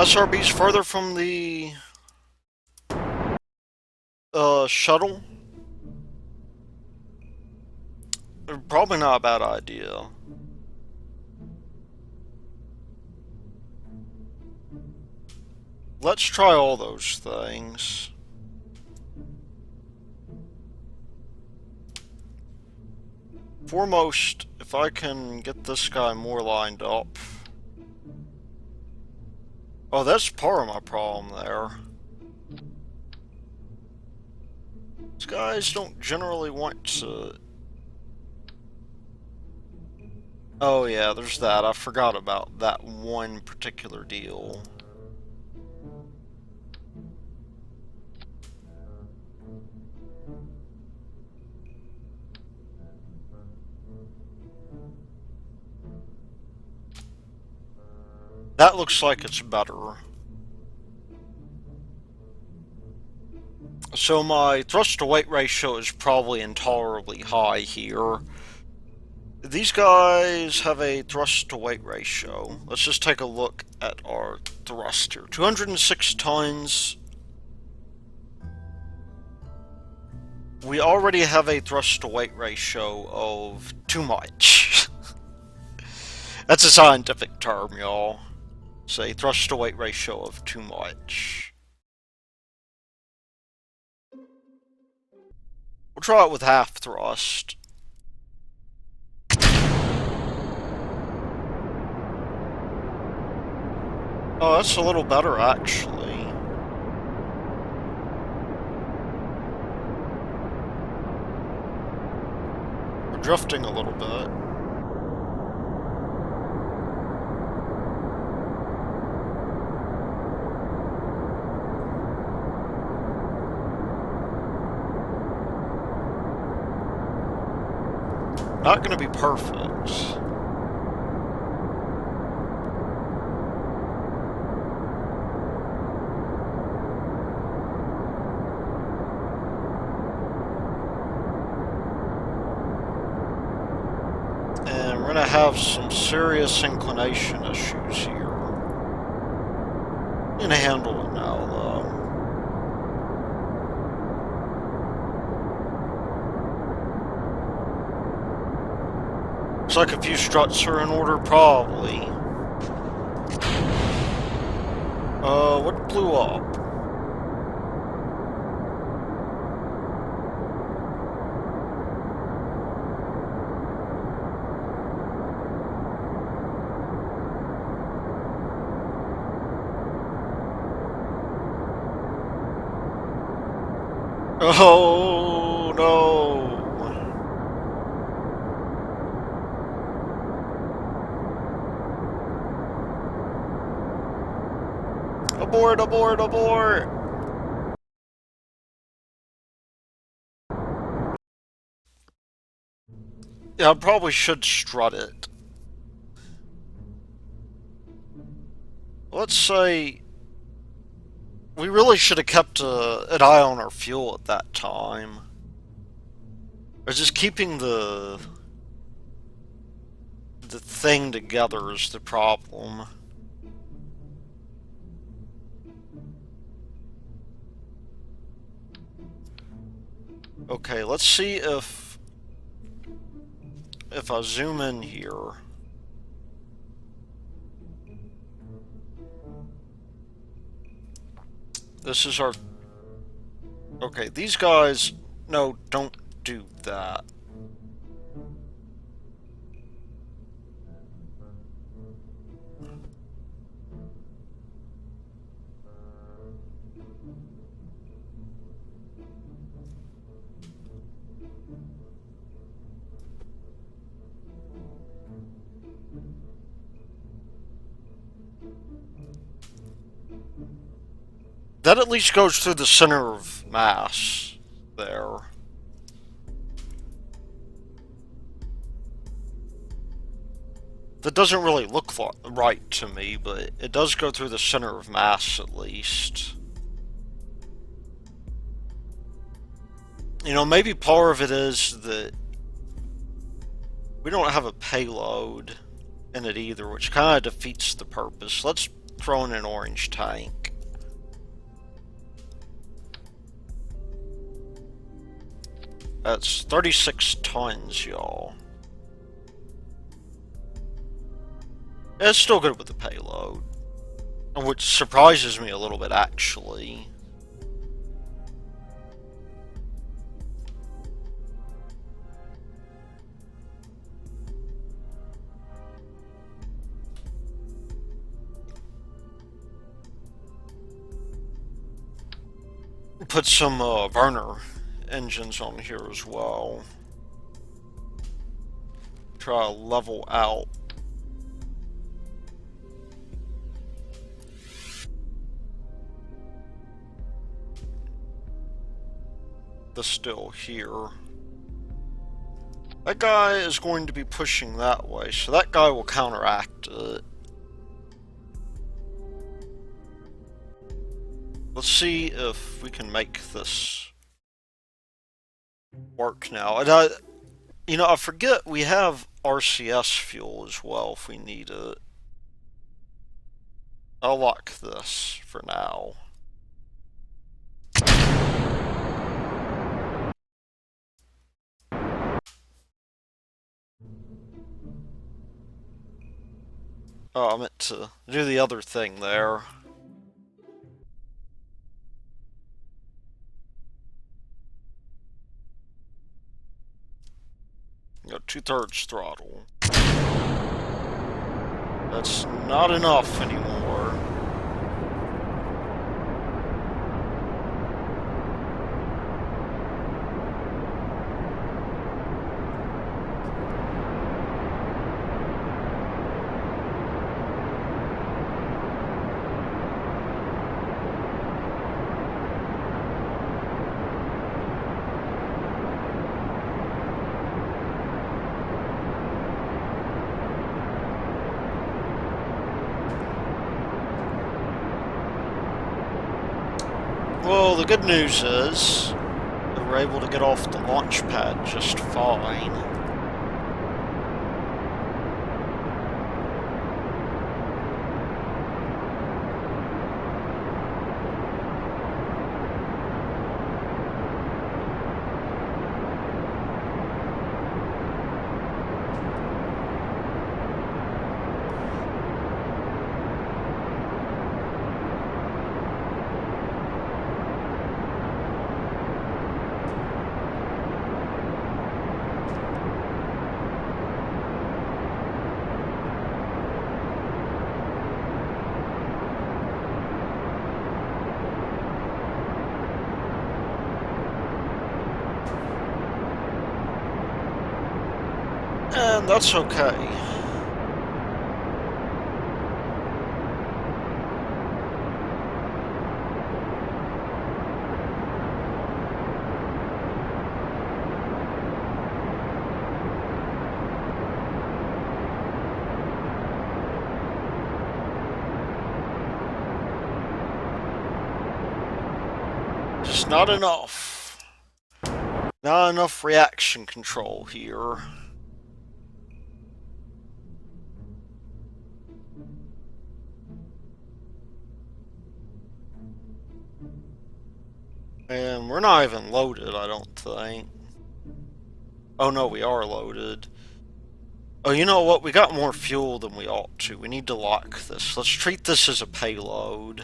SRB's further from the shuttle? Probably not a bad idea. Let's try all those things. Foremost, if I can get this guy more lined up. Oh, that's part of my problem there. These guys don't generally want to... Oh yeah, there's that. I forgot about that one particular deal. That looks like it's better. So my thrust to weight ratio is probably intolerably high here. These guys have a thrust to weight ratio. Let's just take a look at our thrust here. 206 tons. We already have a thrust to weight ratio of too much. That's a scientific term, y'all. It's a thrust to weight ratio of too much. We'll try it with half thrust. Oh, that's a little better, actually. We're drifting a little bit. Not gonna be perfect. And we're gonna have some serious inclination issues here. Gonna handle it now, though. Looks like a few struts are in order, probably. What blew up? Oh, no. Abort, abort, abort! Yeah, I probably should strut it. Let's say... We really should have kept an eye on our fuel at that time. Or just keeping the thing together is the problem. Okay, let's see if I zoom in here. This is our... Okay, these guys... No, don't do that. That at least goes through the center of mass there. That doesn't really look right to me, but it does go through the center of mass at least. You know, maybe part of it is that we don't have a payload in it either, which kind of defeats the purpose. Let's throw in an orange tank. That's 36 tons, y'all. It's still good with the payload, which surprises me a little bit, actually. Put some burner engines on here as well. Try to level out the still here. That guy is going to be pushing that way, so that guy will counteract it. Let's see if we can make this work now. And I forget we have RCS fuel as well if we need it. I'll lock this for now. Oh, I meant to do the other thing there. Go 2/3 throttle. That's not enough anymore. Well, the good news is that we're able to get off the launch pad just fine. And that's okay. Just not enough. Not enough reaction control here. And we're not even loaded, I don't think. Oh no, we are loaded. Oh, you know what? We got more fuel than we ought to. We need to lock this. Let's treat this as a payload.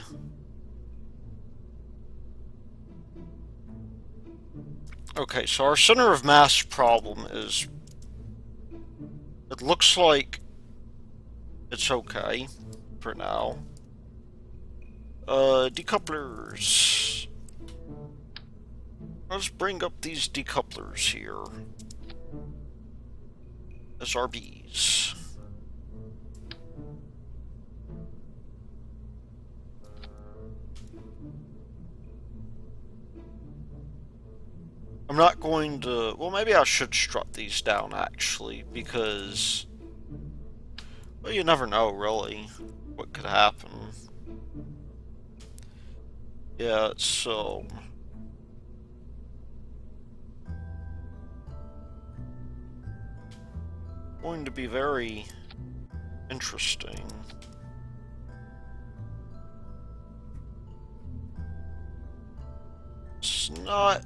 Okay, so our center of mass problem is... It looks like it's okay for now. Decouplers. Let's bring up these decouplers here. SRBs. I'm not going to... Well, maybe I should strut these down, actually, because... Well, you never know, really, what could happen. Yeah, so... Going to be very interesting. not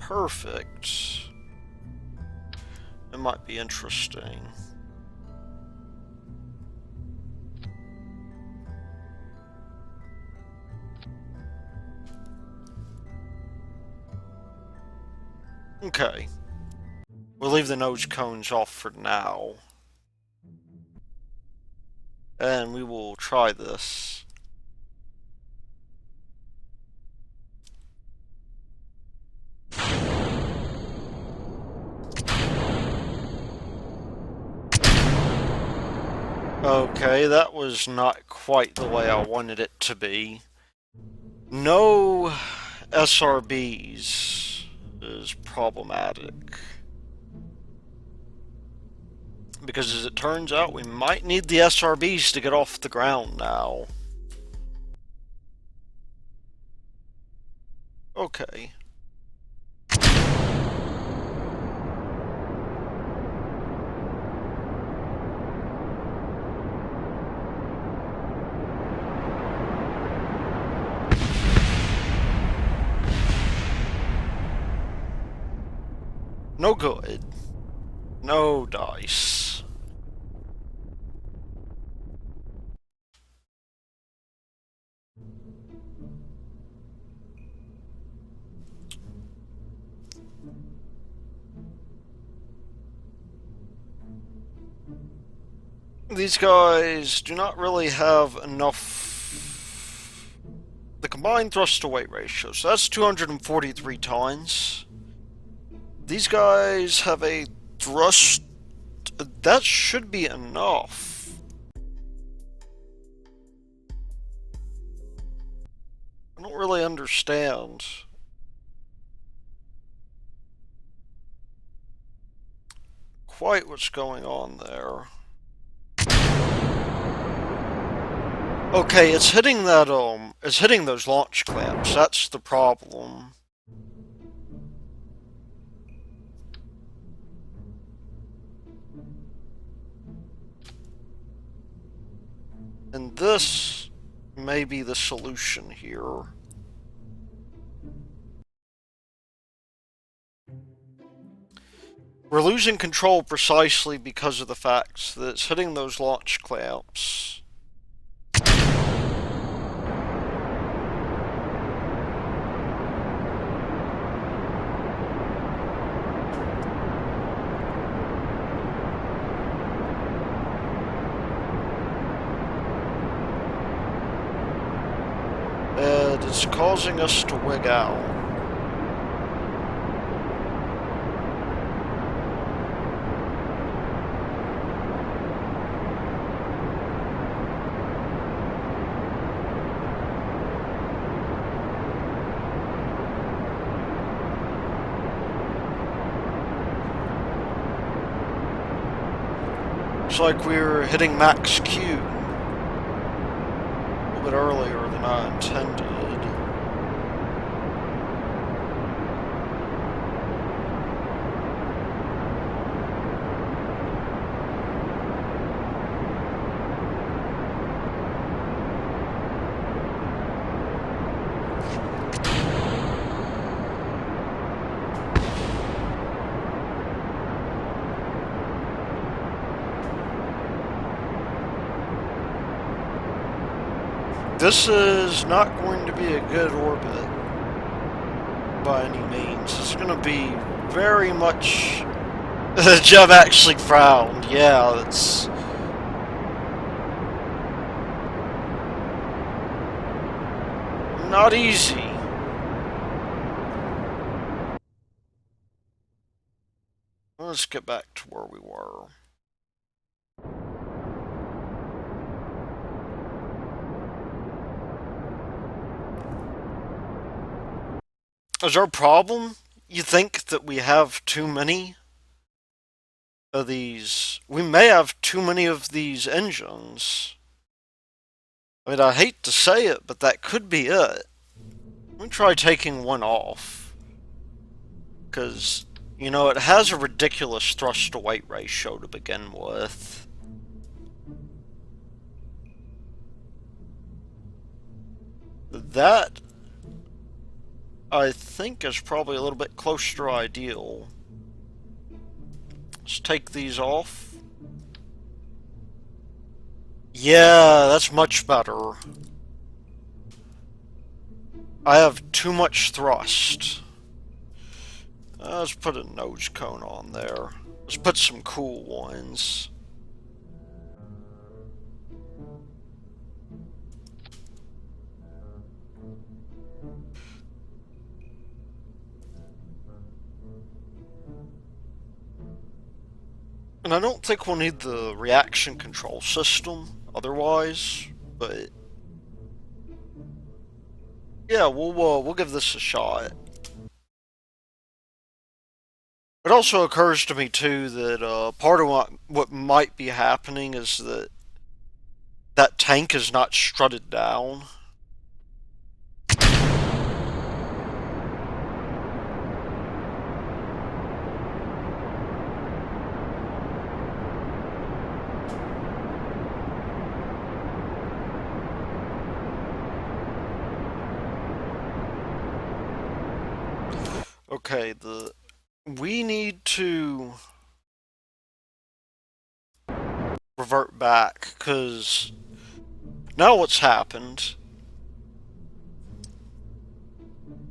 perfect. It might be interesting. Okay. We'll leave the nose cones off for now. And we will try this. Okay, that was not quite the way I wanted it to be. No SRBs is problematic. Because as it turns out, we might need the SRBs to get off the ground now. Okay. No good. No dice. These guys do not really have enough... The combined thrust to weight ratio, so that's 243 tons. These guys have a thrust... That should be enough. I don't really understand. Quite what's going on there. Okay, it's hitting that, it's hitting those launch clamps. That's the problem. And this may be the solution here. We're losing control precisely because of the fact that it's hitting those launch clamps. And it's causing us to wig out. Looks like we're hitting max Q a little bit earlier than I intended. This is not going to be a good orbit by any means. It's going to be very much... Jeff actually frowned. Yeah, that's... not easy. Let's get back to where we were. Is our problem? You think that we have too many of these? We may have too many of these engines. I mean, I hate to say it, but that could be it. Let me try taking one off. Because, you know, it has a ridiculous thrust to weight ratio to begin with. That I think is probably a little bit closer to ideal. Let's take these off. Yeah, that's much better. I have too much thrust. Let's put a nose cone on there. Let's put some cool ones. And I don't think we'll need the reaction control system otherwise, but yeah, we'll give this a shot. It also occurs to me too that part of what might be happening is that that tank is not strutted down. Okay, we need to revert back, because now what's happened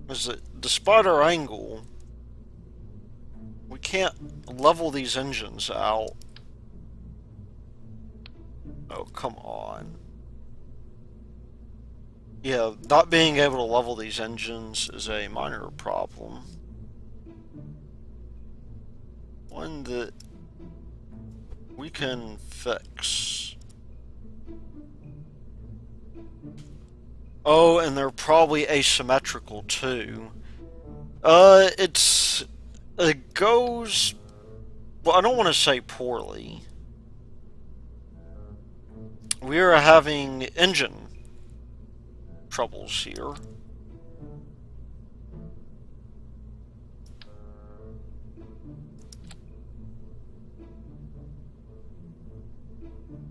is that despite our angle, we can't level these engines out. Oh, come on. Yeah, not being able to level these engines is a minor problem. One that we can fix. Oh, and they're probably asymmetrical too. It goes, well, I don't want to say poorly. We are having engine troubles here.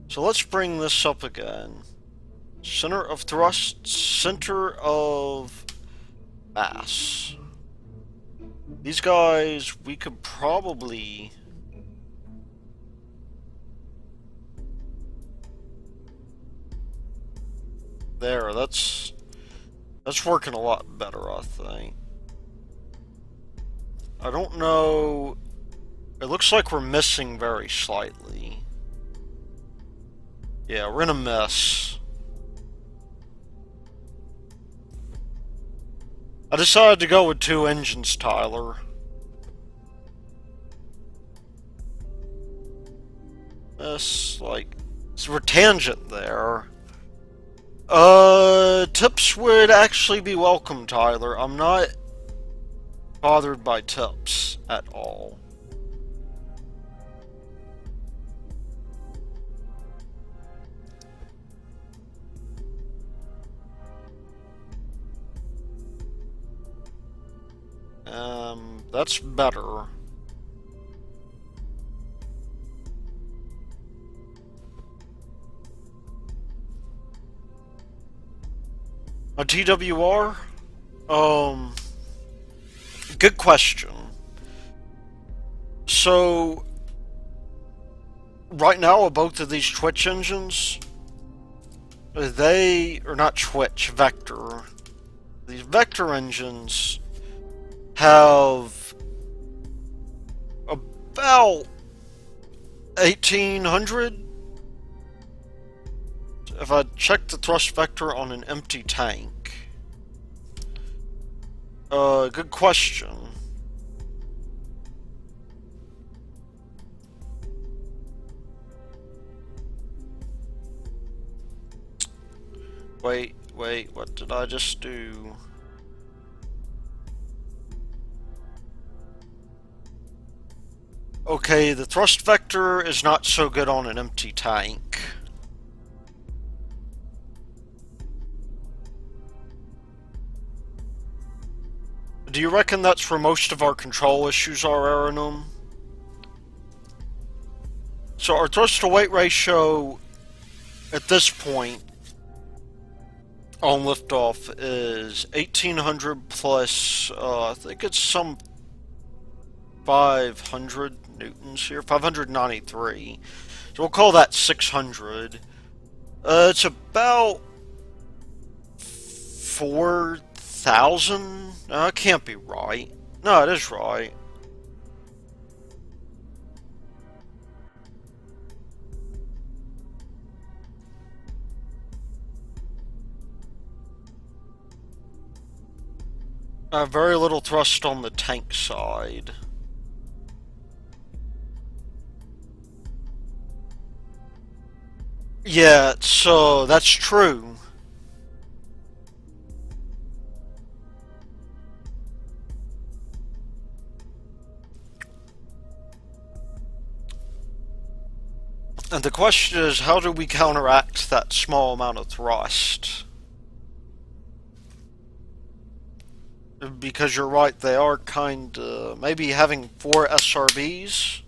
So let's bring this up again. Center of thrust, center of mass. These guys, we could probably... There, that's working a lot better, I think. I don't know... It looks like we're missing very slightly. Yeah, we're gonna miss. I decided to go with 2 engines, Tyler. This, like... So we're tangent there. Tips would actually be welcome, Tyler. I'm not bothered by tips at all. That's better. A TWR? Good question. So, right now, both of these Twitch engines, they are not Twitch, Vector. These Vector engines have about 1800. If I check the thrust vector on an empty tank. Good question. Wait, what did I just do? Okay, the thrust vector is not so good on an empty tank. Do you reckon that's where most of our control issues are, Aranum? So our thrust to weight ratio at this point on liftoff is 1800 plus, I think it's some 500 newtons here, 593. So we'll call that 600. It's about 4,000? No, it can't be right. No, it is right. Very little thrust on the tank side. Yeah, so that's true. And the question is, how do we counteract that small amount of thrust? Because you're right, they are kinda... maybe having 4 SRBs?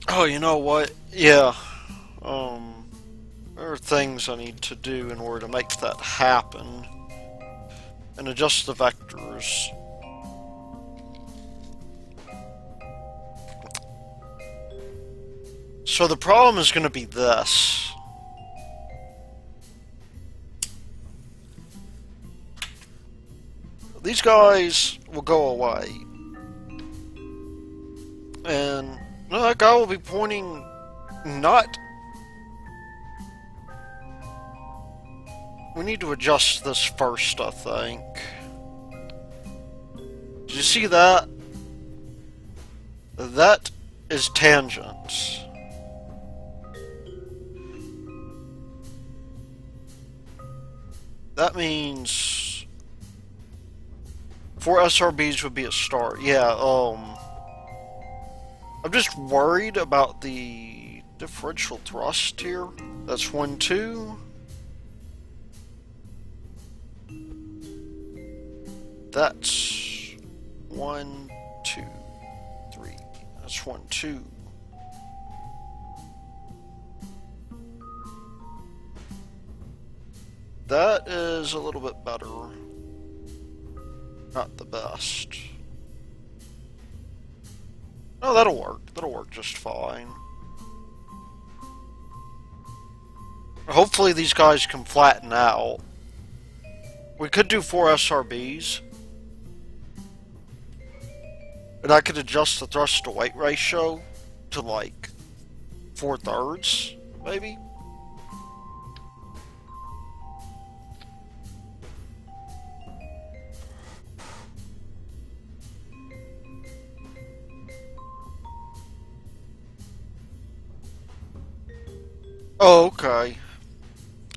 Oh, you know what? Yeah. There are things I need to do in order to make that happen. And adjust the vectors. So the problem is going to be this. These guys will go away. And no, that guy will be pointing not... We need to adjust this first, I think. Did you see that? That is tangents. That means 4 SRBs would be a start. Yeah, I'm just worried about the differential thrust here. That's 1, 2. That's 1, 2, 3. That's 1, 2. That is a little bit better. Not the best. Oh, that'll work. That'll work just fine. Hopefully these guys can flatten out. We could do 4 SRBs. And I could adjust the thrust to weight ratio to like 4/3, maybe? Oh, okay.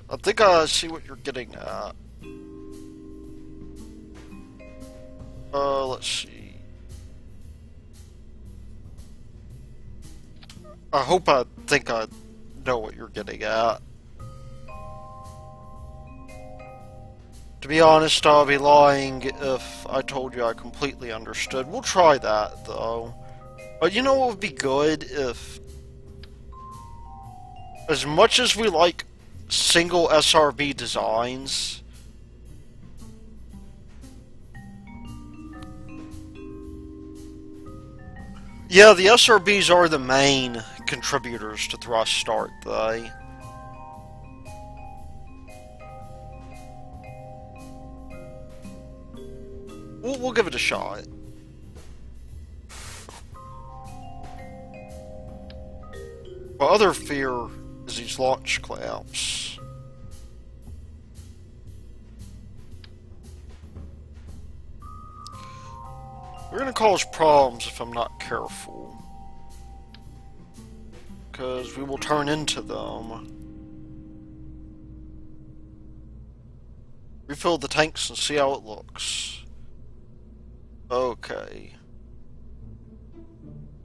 I think I see what you're getting at. Let's see. I hope I think I know what you're getting at. To be honest, I'll be lying if I told you I completely understood. We'll try that, though. But you know what would be good if... As much as we like single SRB designs... Yeah, the SRBs are the main contributors to thrust start, they. We'll give it a shot. My other fear is these launch clamps. They're gonna cause problems if I'm not careful. Because we will turn into them. Refill the tanks and see how it looks. Okay.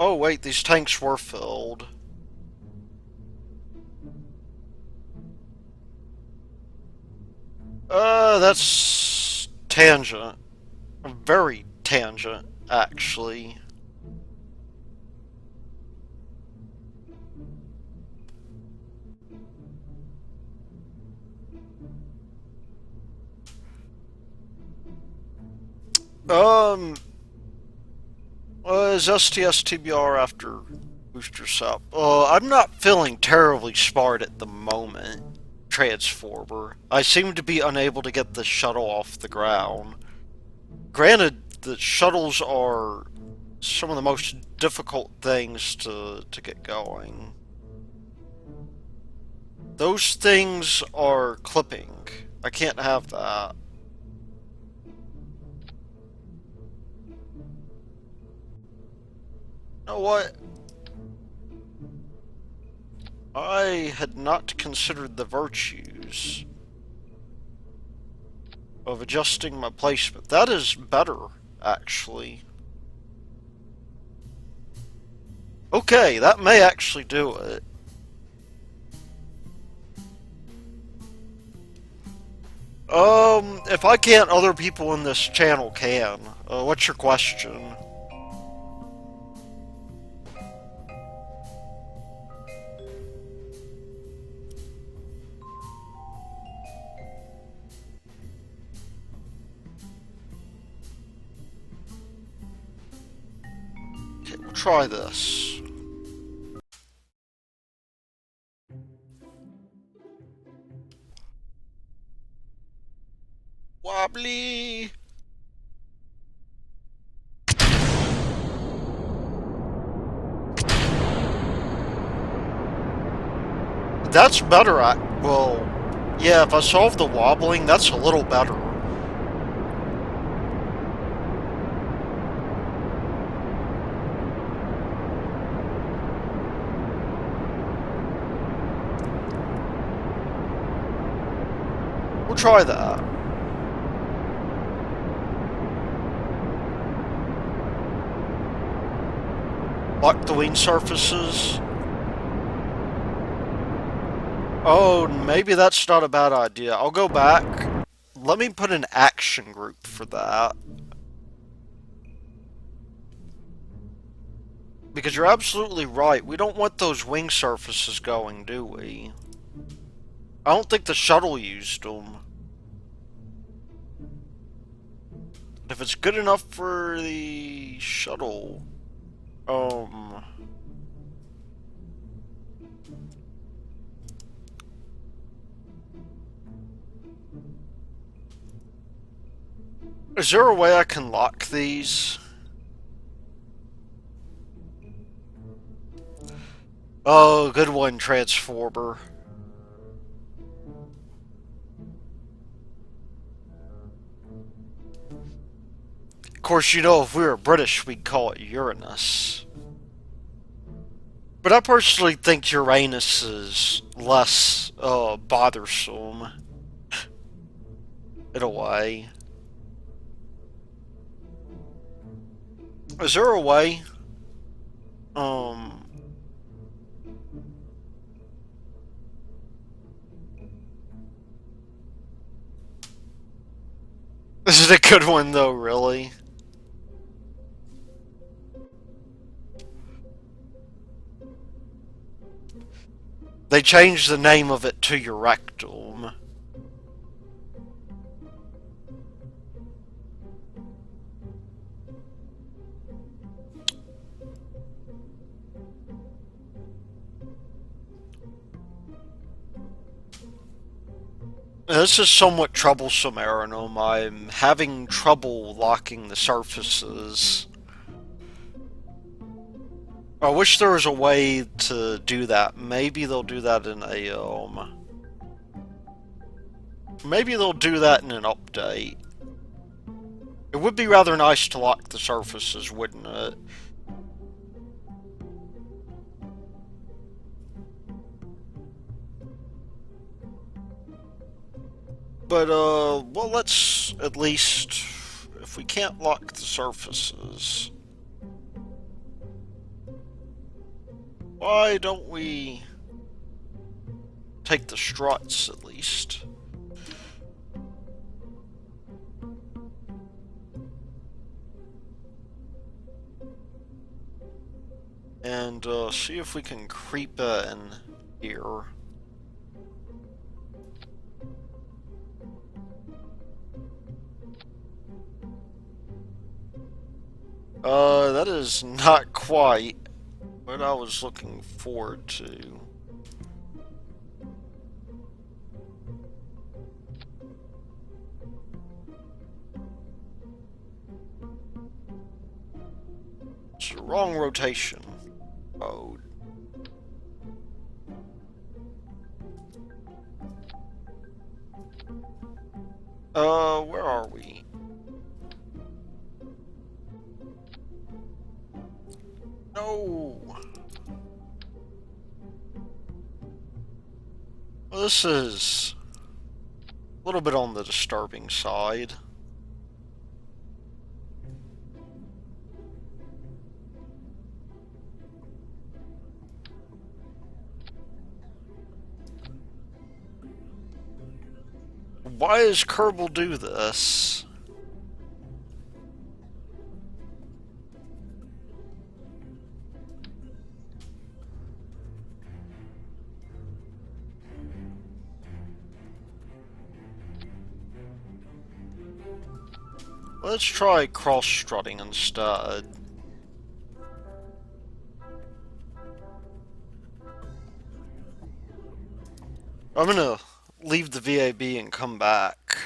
Oh wait, these tanks were filled. That's tangent. Very tangent, actually. Um, is STS TBR after booster sap? I'm not feeling terribly smart at the moment, Transformer. I seem to be unable to get the shuttle off the ground. Granted, the shuttles are some of the most difficult things to get going. Those things are clipping. I can't have that. You know what? I had not considered the virtues of adjusting my placement. That is better, actually. Okay, that may actually do it. If I can't, other people in this channel can. What's your question? Okay, we'll try this. Wobbly! That's better, well, yeah, if I solve the wobbling, that's a little better. We'll try that. Lock the wing surfaces. Oh, maybe that's not a bad idea. I'll go back. Let me put an action group for that. Because you're absolutely right. We don't want those wing surfaces going, do we? I don't think the shuttle used them. If it's good enough for the shuttle... Um... Is there a way I can lock these? Oh, good one, Transformer. Of course, you know, if we were British, we'd call it Uranus. But I personally think Uranus is less, bothersome. In a way. Is there a way? Um... This is a good one, though, really. They changed the name of it to Eurectum. This is somewhat troublesome, Aranum. I'm having trouble locking the surfaces. I wish there was a way to do that. Maybe they'll do that in a, maybe they'll do that in an update. It would be rather nice to lock the surfaces, wouldn't it? But, well, let's at least... If we can't lock the surfaces... Why don't we... take the struts, at least? And, see if we can creep in here. That is not quite what I was looking forward to. It's the wrong rotation mode. Where are we? No! Well, this is a little bit on the disturbing side. Why does Kerbal do this? Let's try cross-strutting instead. I'm gonna leave the VAB and come back.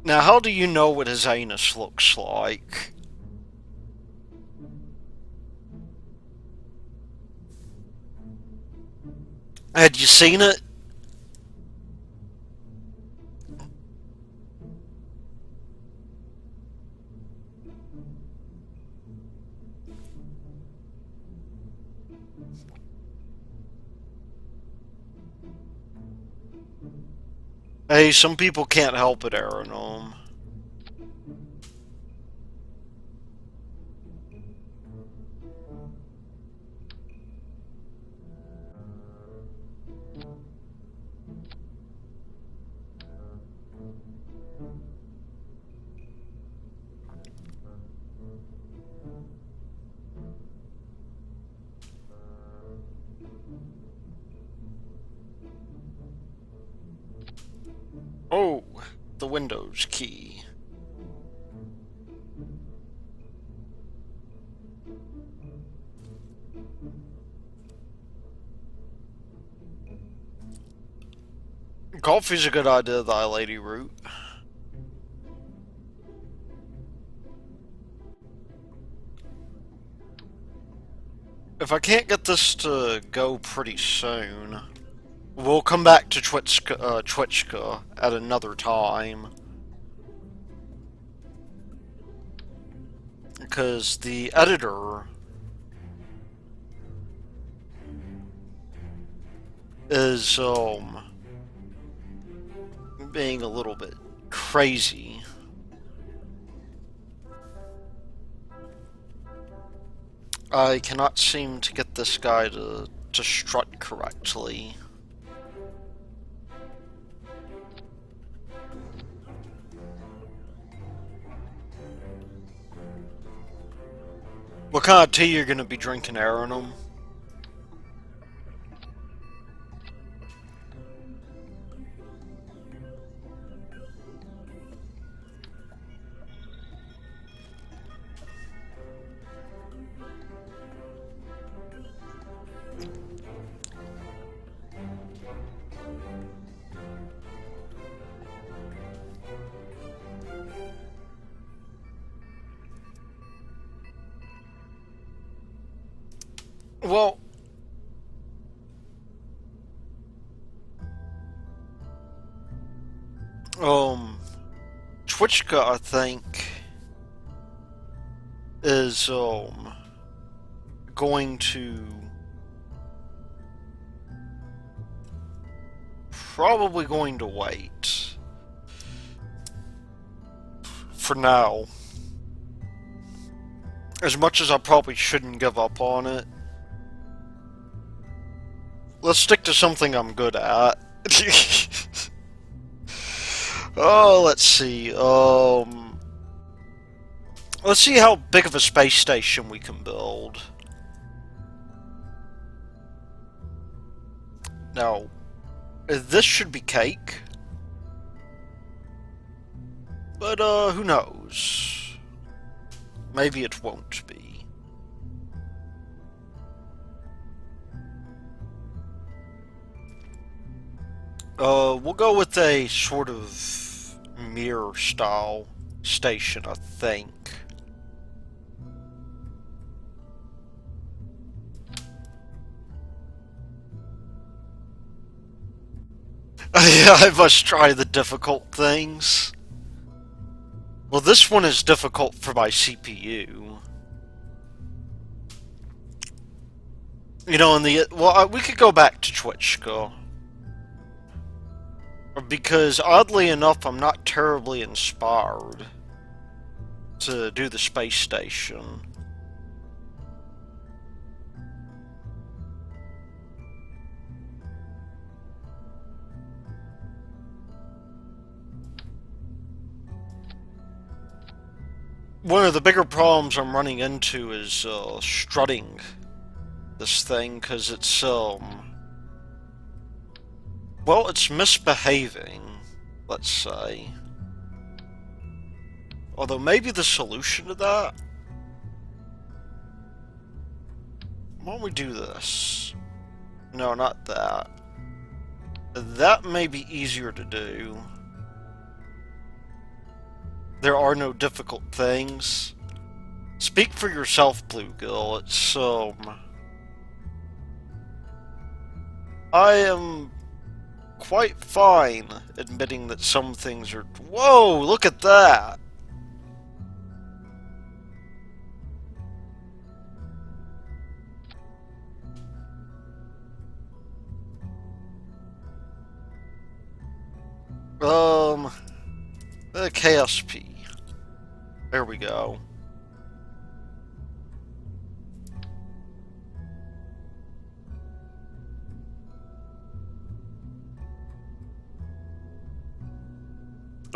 Now, how do you know what his anus looks like? Had you seen it? Hey, some people can't help it, Aeronome. Oh, the Windows key. Coffee's a good idea, thy lady root. If I can't get this to go pretty soon, we'll come back to Twitchka at another time. Because the editor is, being a little bit crazy. I cannot seem to get this guy to strut correctly. What kind of tea you're gonna be drinking, Aeronum? Well, Twitchka, I think, is, going to probably going to wait for now. As much as I probably shouldn't give up on it. Let's stick to something I'm good at. Oh, let's see. Let's see how big of a space station we can build. Now, This should be cake. But, who knows? Maybe it won't be. We'll go with a sort of mirror-style station, I think. Yeah, I must try the difficult things. Well, this one is difficult for my CPU. You know, we could go back to Twitchka. Because, oddly enough, I'm not terribly inspired to do the space station. One of the bigger problems I'm running into is strutting this thing, because it's, well, it's misbehaving, let's say. Although maybe the solution to that? Why don't we do this? No, not that. That may be easier to do. There are no difficult things. Speak for yourself, Bluegill. It's, I am quite fine admitting that some things are... Whoa, look at that! The KSP. There we go.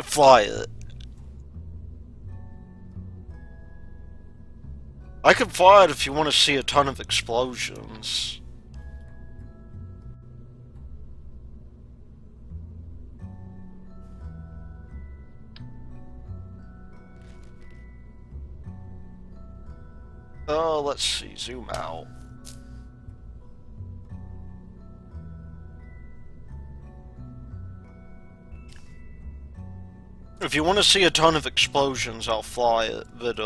Fly it. I can fly it if you want to see a ton of explosions. Oh, let's see. Zoom out. If you want to see a ton of explosions, I'll fly it, but,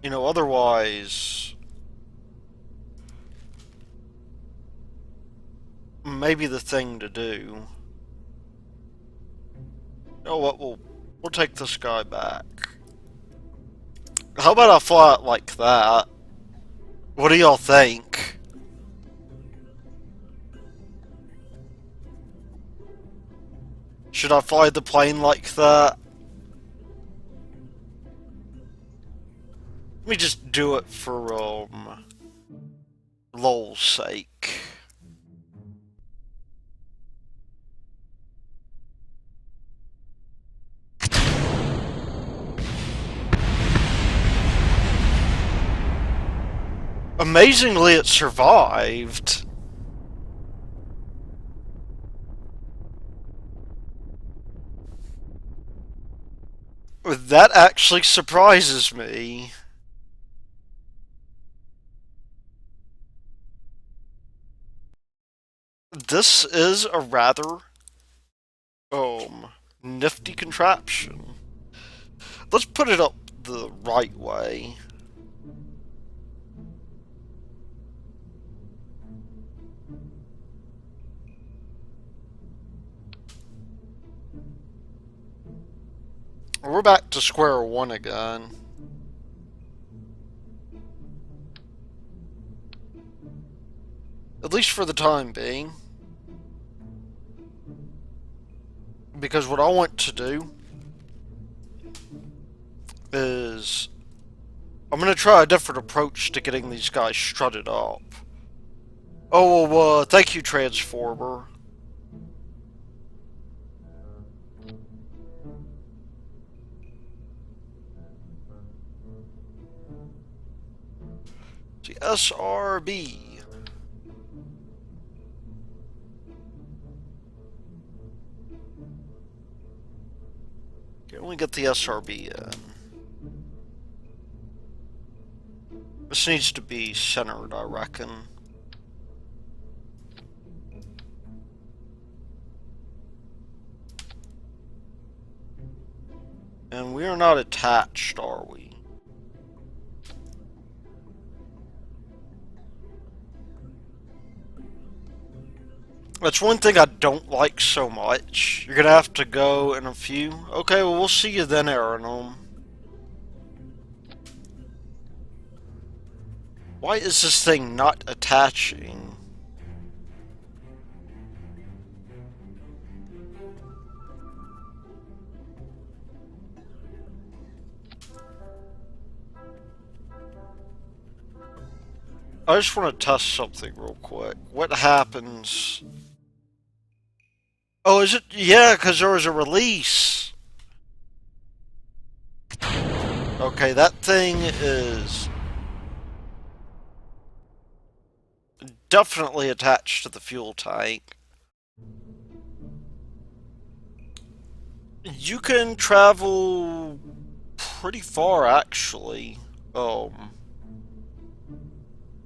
you know, otherwise... Maybe the thing to do. You know what, we'll take this guy back. How about I fly it like that? What do y'all think? Should I fly the plane like that? Let me just do it for, lol's sake. Amazingly, it survived. That actually surprises me. This is a rather, nifty contraption. Let's put it up the right way. We're back to square one again. At least for the time being. Because what I want to do is... I'm going to try a different approach to getting these guys strutted up. Oh, well, thank you, Transformer. The SRB. Can we get the SRB in? This needs to be centered, I reckon. And we are not attached, are we? That's one thing I don't like so much. You're gonna have to go in a few. Okay, well, we'll see you then, Aranome. Why is this thing not attaching? I just want to test something real quick. What happens? Oh, is it? Yeah, because there was a release. Okay, that thing is definitely attached to the fuel tank. You can travel pretty far, actually.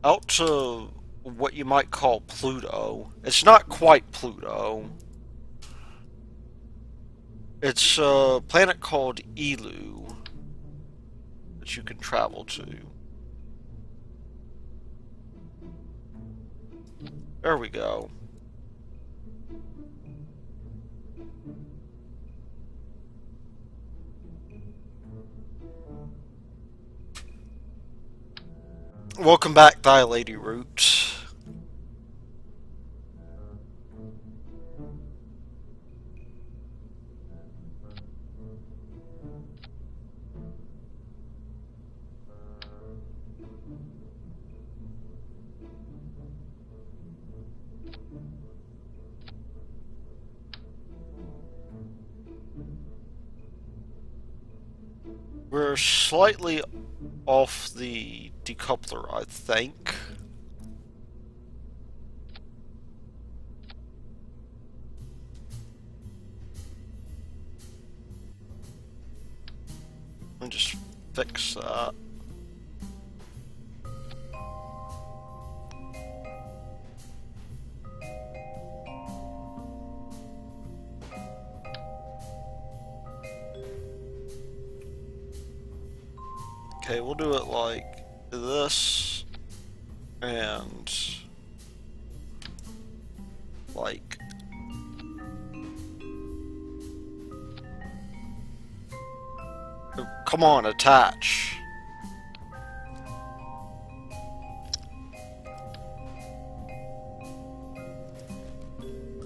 Out to what you might call Pluto. It's not quite Pluto. It's a planet called Elu that you can travel to. There we go. Welcome back, Thy Lady Root. We're slightly off the decoupler, I think. Let me just fix that. Okay, we'll do it like this, and like come on, attach.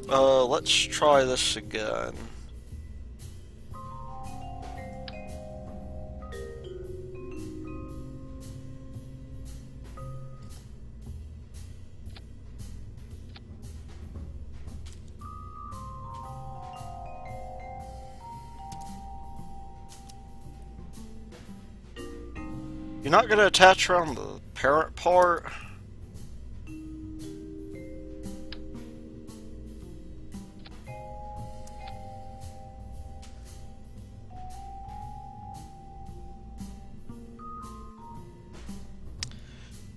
Let's try this again. You're not gonna attach around the parent part?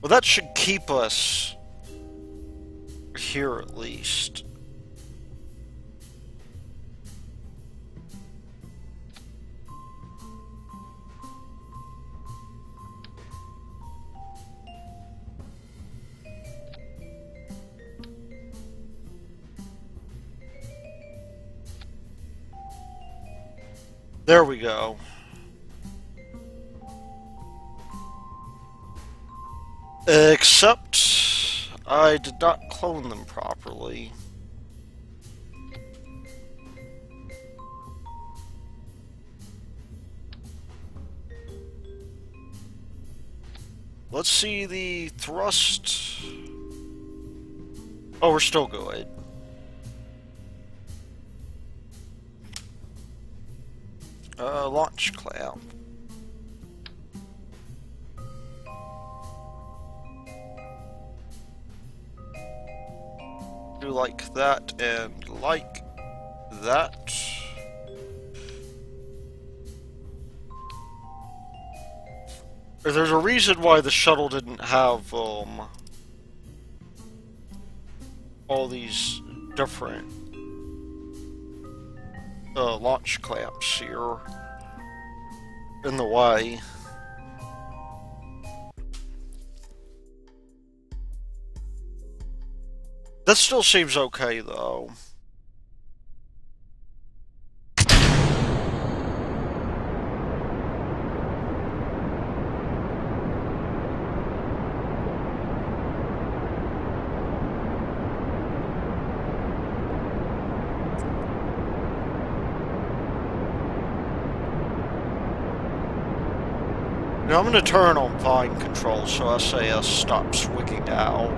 Well, that should keep us here at least. There we go. Except I did not clone them properly. Let's see the thrust. Oh, we're still good. Launch clamp. Do like that and like that. There's a reason why the shuttle didn't have, all these different, launch clamps here in the way. That still seems okay, though. Now I'm going to turn on fine control so SAS stops wigging out.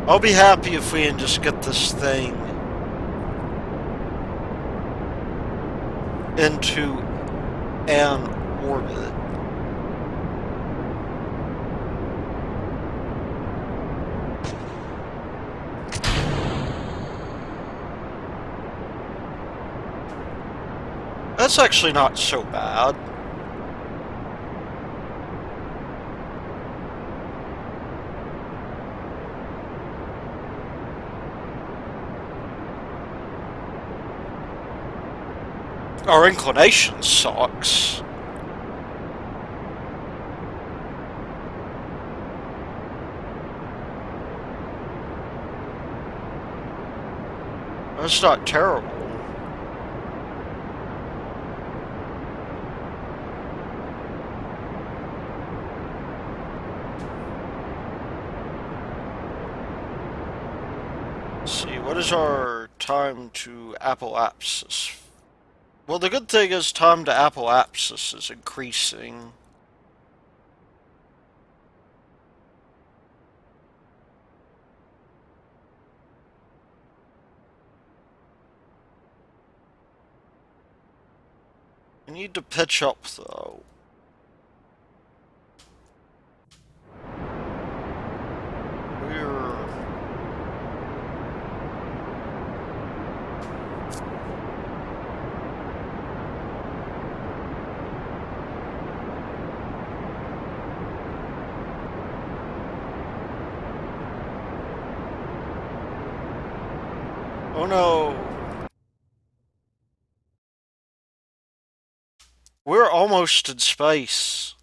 I'll be happy if we can just get this thing into an orbit. That's actually not so bad. Our inclination sucks. That's not terrible. Let's see, what is our time to apoapsis? Well, the good thing is time to apoapsis is increasing. We need to pitch up, though. Oh no! We're almost in space.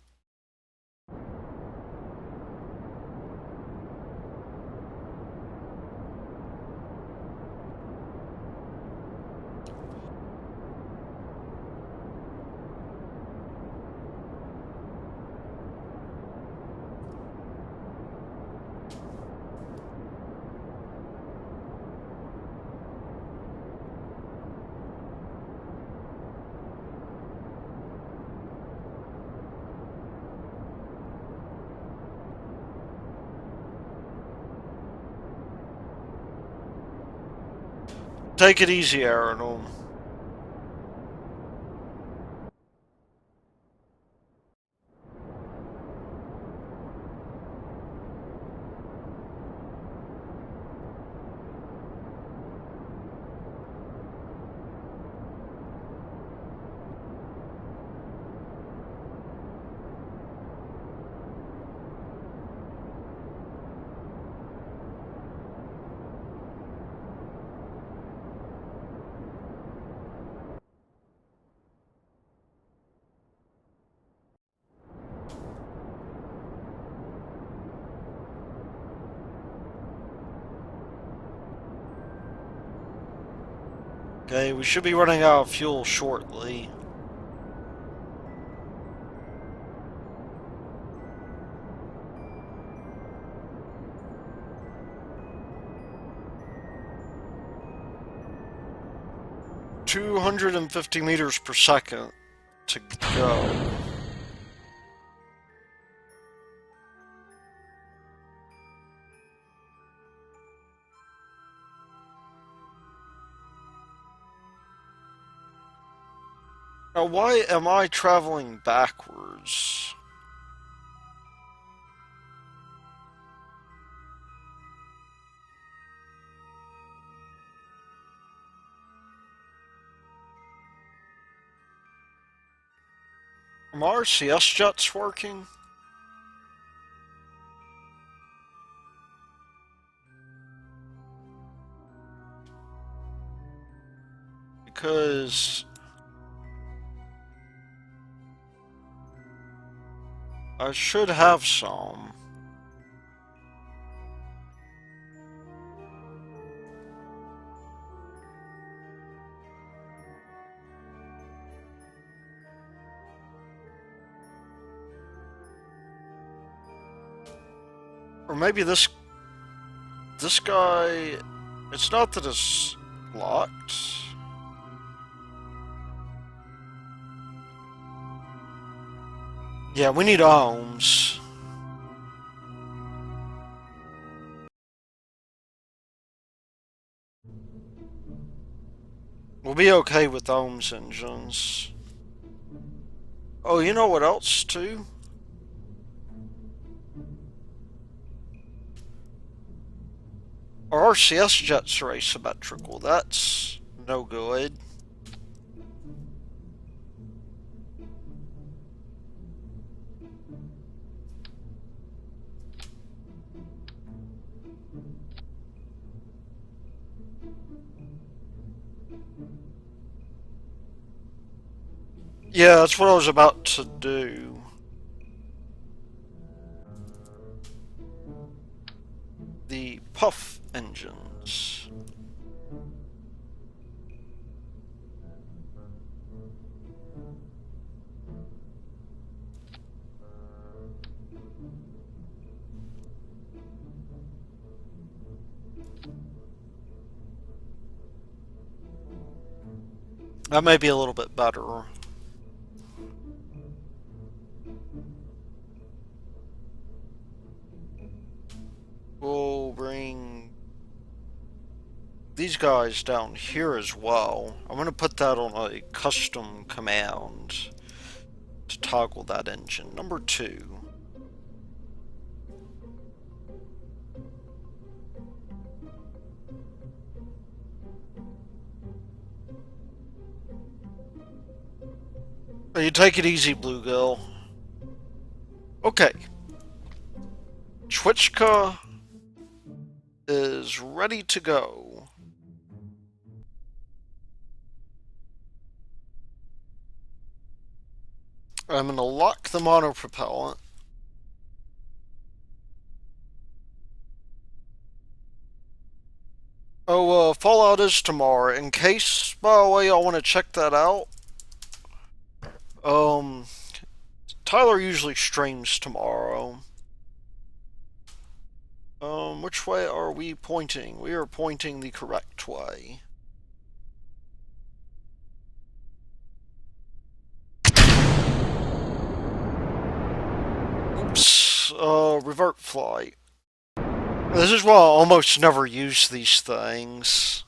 Take it easy, Aaron. Okay, we should be running out of fuel shortly. $250 meters per second to go. Now, why am I traveling backwards? Are my RCS jets working? Because I should have some. Or maybe this guy, it's not that it's locked. Yeah, we need ohms. We'll be okay with ohms engines. Oh, you know what else too? Our RCS jets are asymmetrical. That's no good. Yeah, that's what I was about to do. The puff engines. That may be a little bit better. We'll bring these guys down here as well. I'm going to put that on a custom command to toggle that engine. Number 2. You take it easy, Bluegill. Okay. Twitchka is ready to go. I'm going to lock the monopropellant. Oh, Fallout is tomorrow. In case, by the way, y'all want to check that out, Tyler usually streams tomorrow. Which way are we pointing? We are pointing the correct way. Oops, revert flight. This is why I almost never use these things.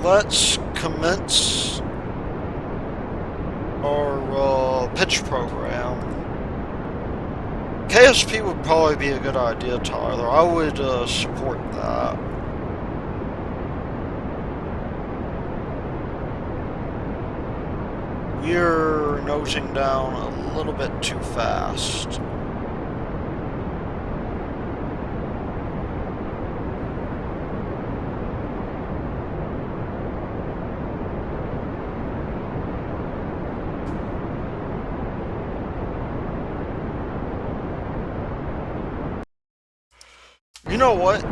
Let's commence our pitch program. KSP would probably be a good idea, Tyler. I would support that. We're nosing down a little bit too fast. You know what?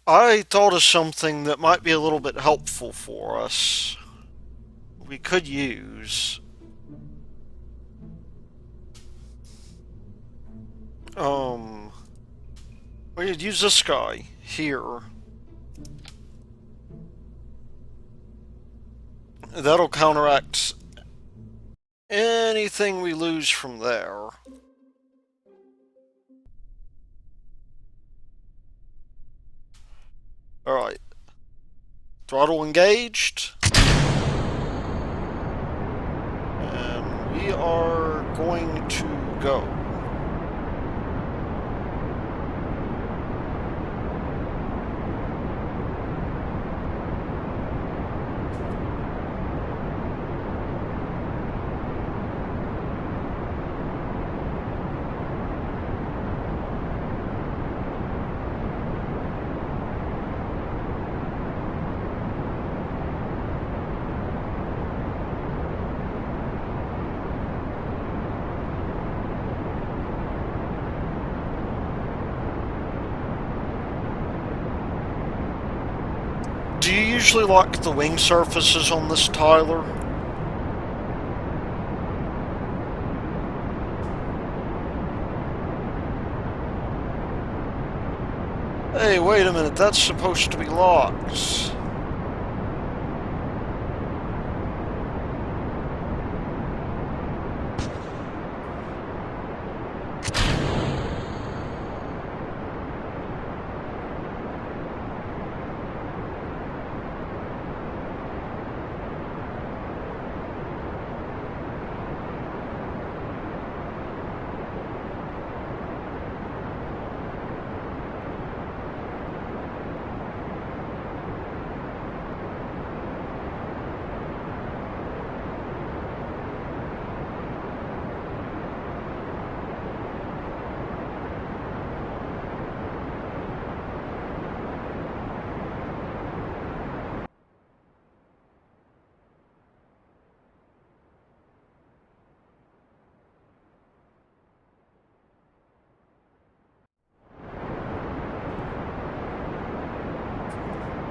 I thought of something that might be a little bit helpful for us. We could use. We could use this guy here. That'll counteract anything we lose from there. Alright. Throttle engaged. And we are going to go. Do you usually lock the wing surfaces on this, Tyler? Hey, wait a minute, that's supposed to be locked.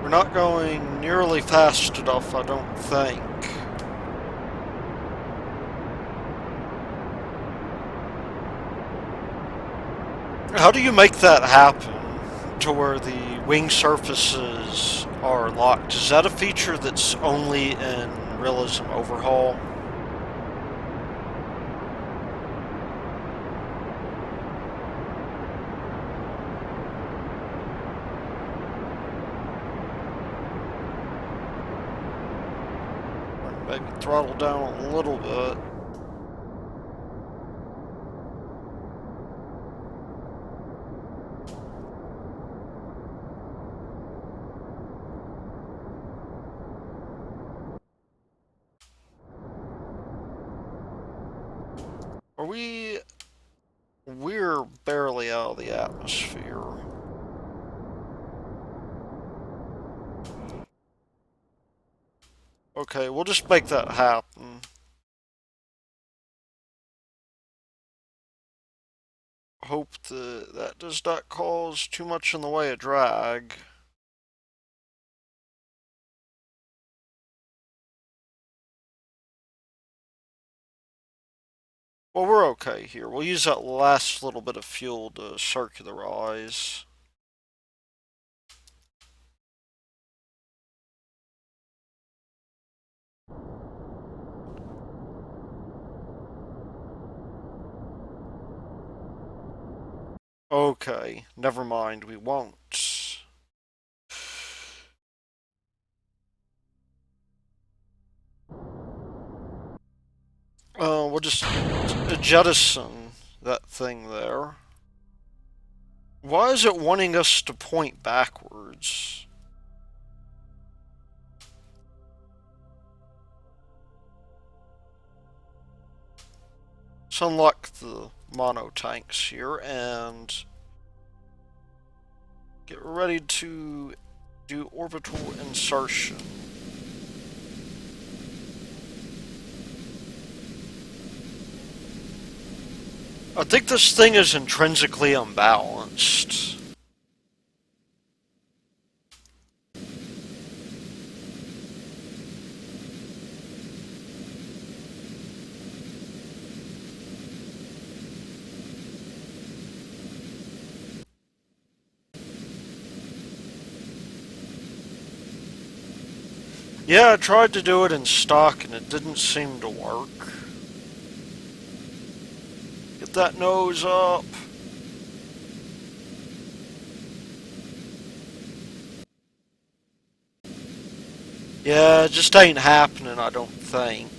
We're not going nearly fast enough, I don't think. How do you make that happen to where the wing surfaces are locked? Is that a feature that's only in Realism Overhaul? Maybe throttle down a little bit. Are we... We're barely out of the atmosphere. Okay, we'll just make that happen. Hope that does not cause too much in the way of drag. Well, we're okay here. We'll use that last little bit of fuel to circularize. Okay, never mind, we won't. We'll just jettison that thing there. Why is it wanting us to point backwards? Let's unlock the mono tanks here and get ready to do orbital insertion. I think this thing is intrinsically unbalanced. Yeah, I tried to do it in stock and it didn't seem to work. Get that nose up. Yeah, it just ain't happening, I don't think.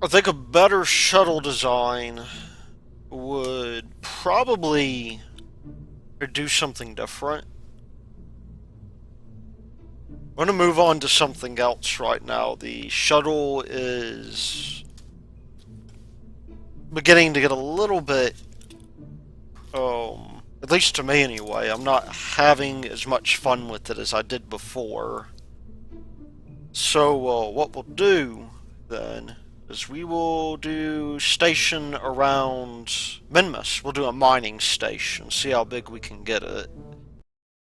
I think a better shuttle design would probably do something different. I'm gonna move on to something else right now. The shuttle is beginning to get a little bit, at least to me anyway, I'm not having as much fun with it as I did before. So, what we'll do then is we will do station around Minmus. We'll do a mining station, see how big we can get it.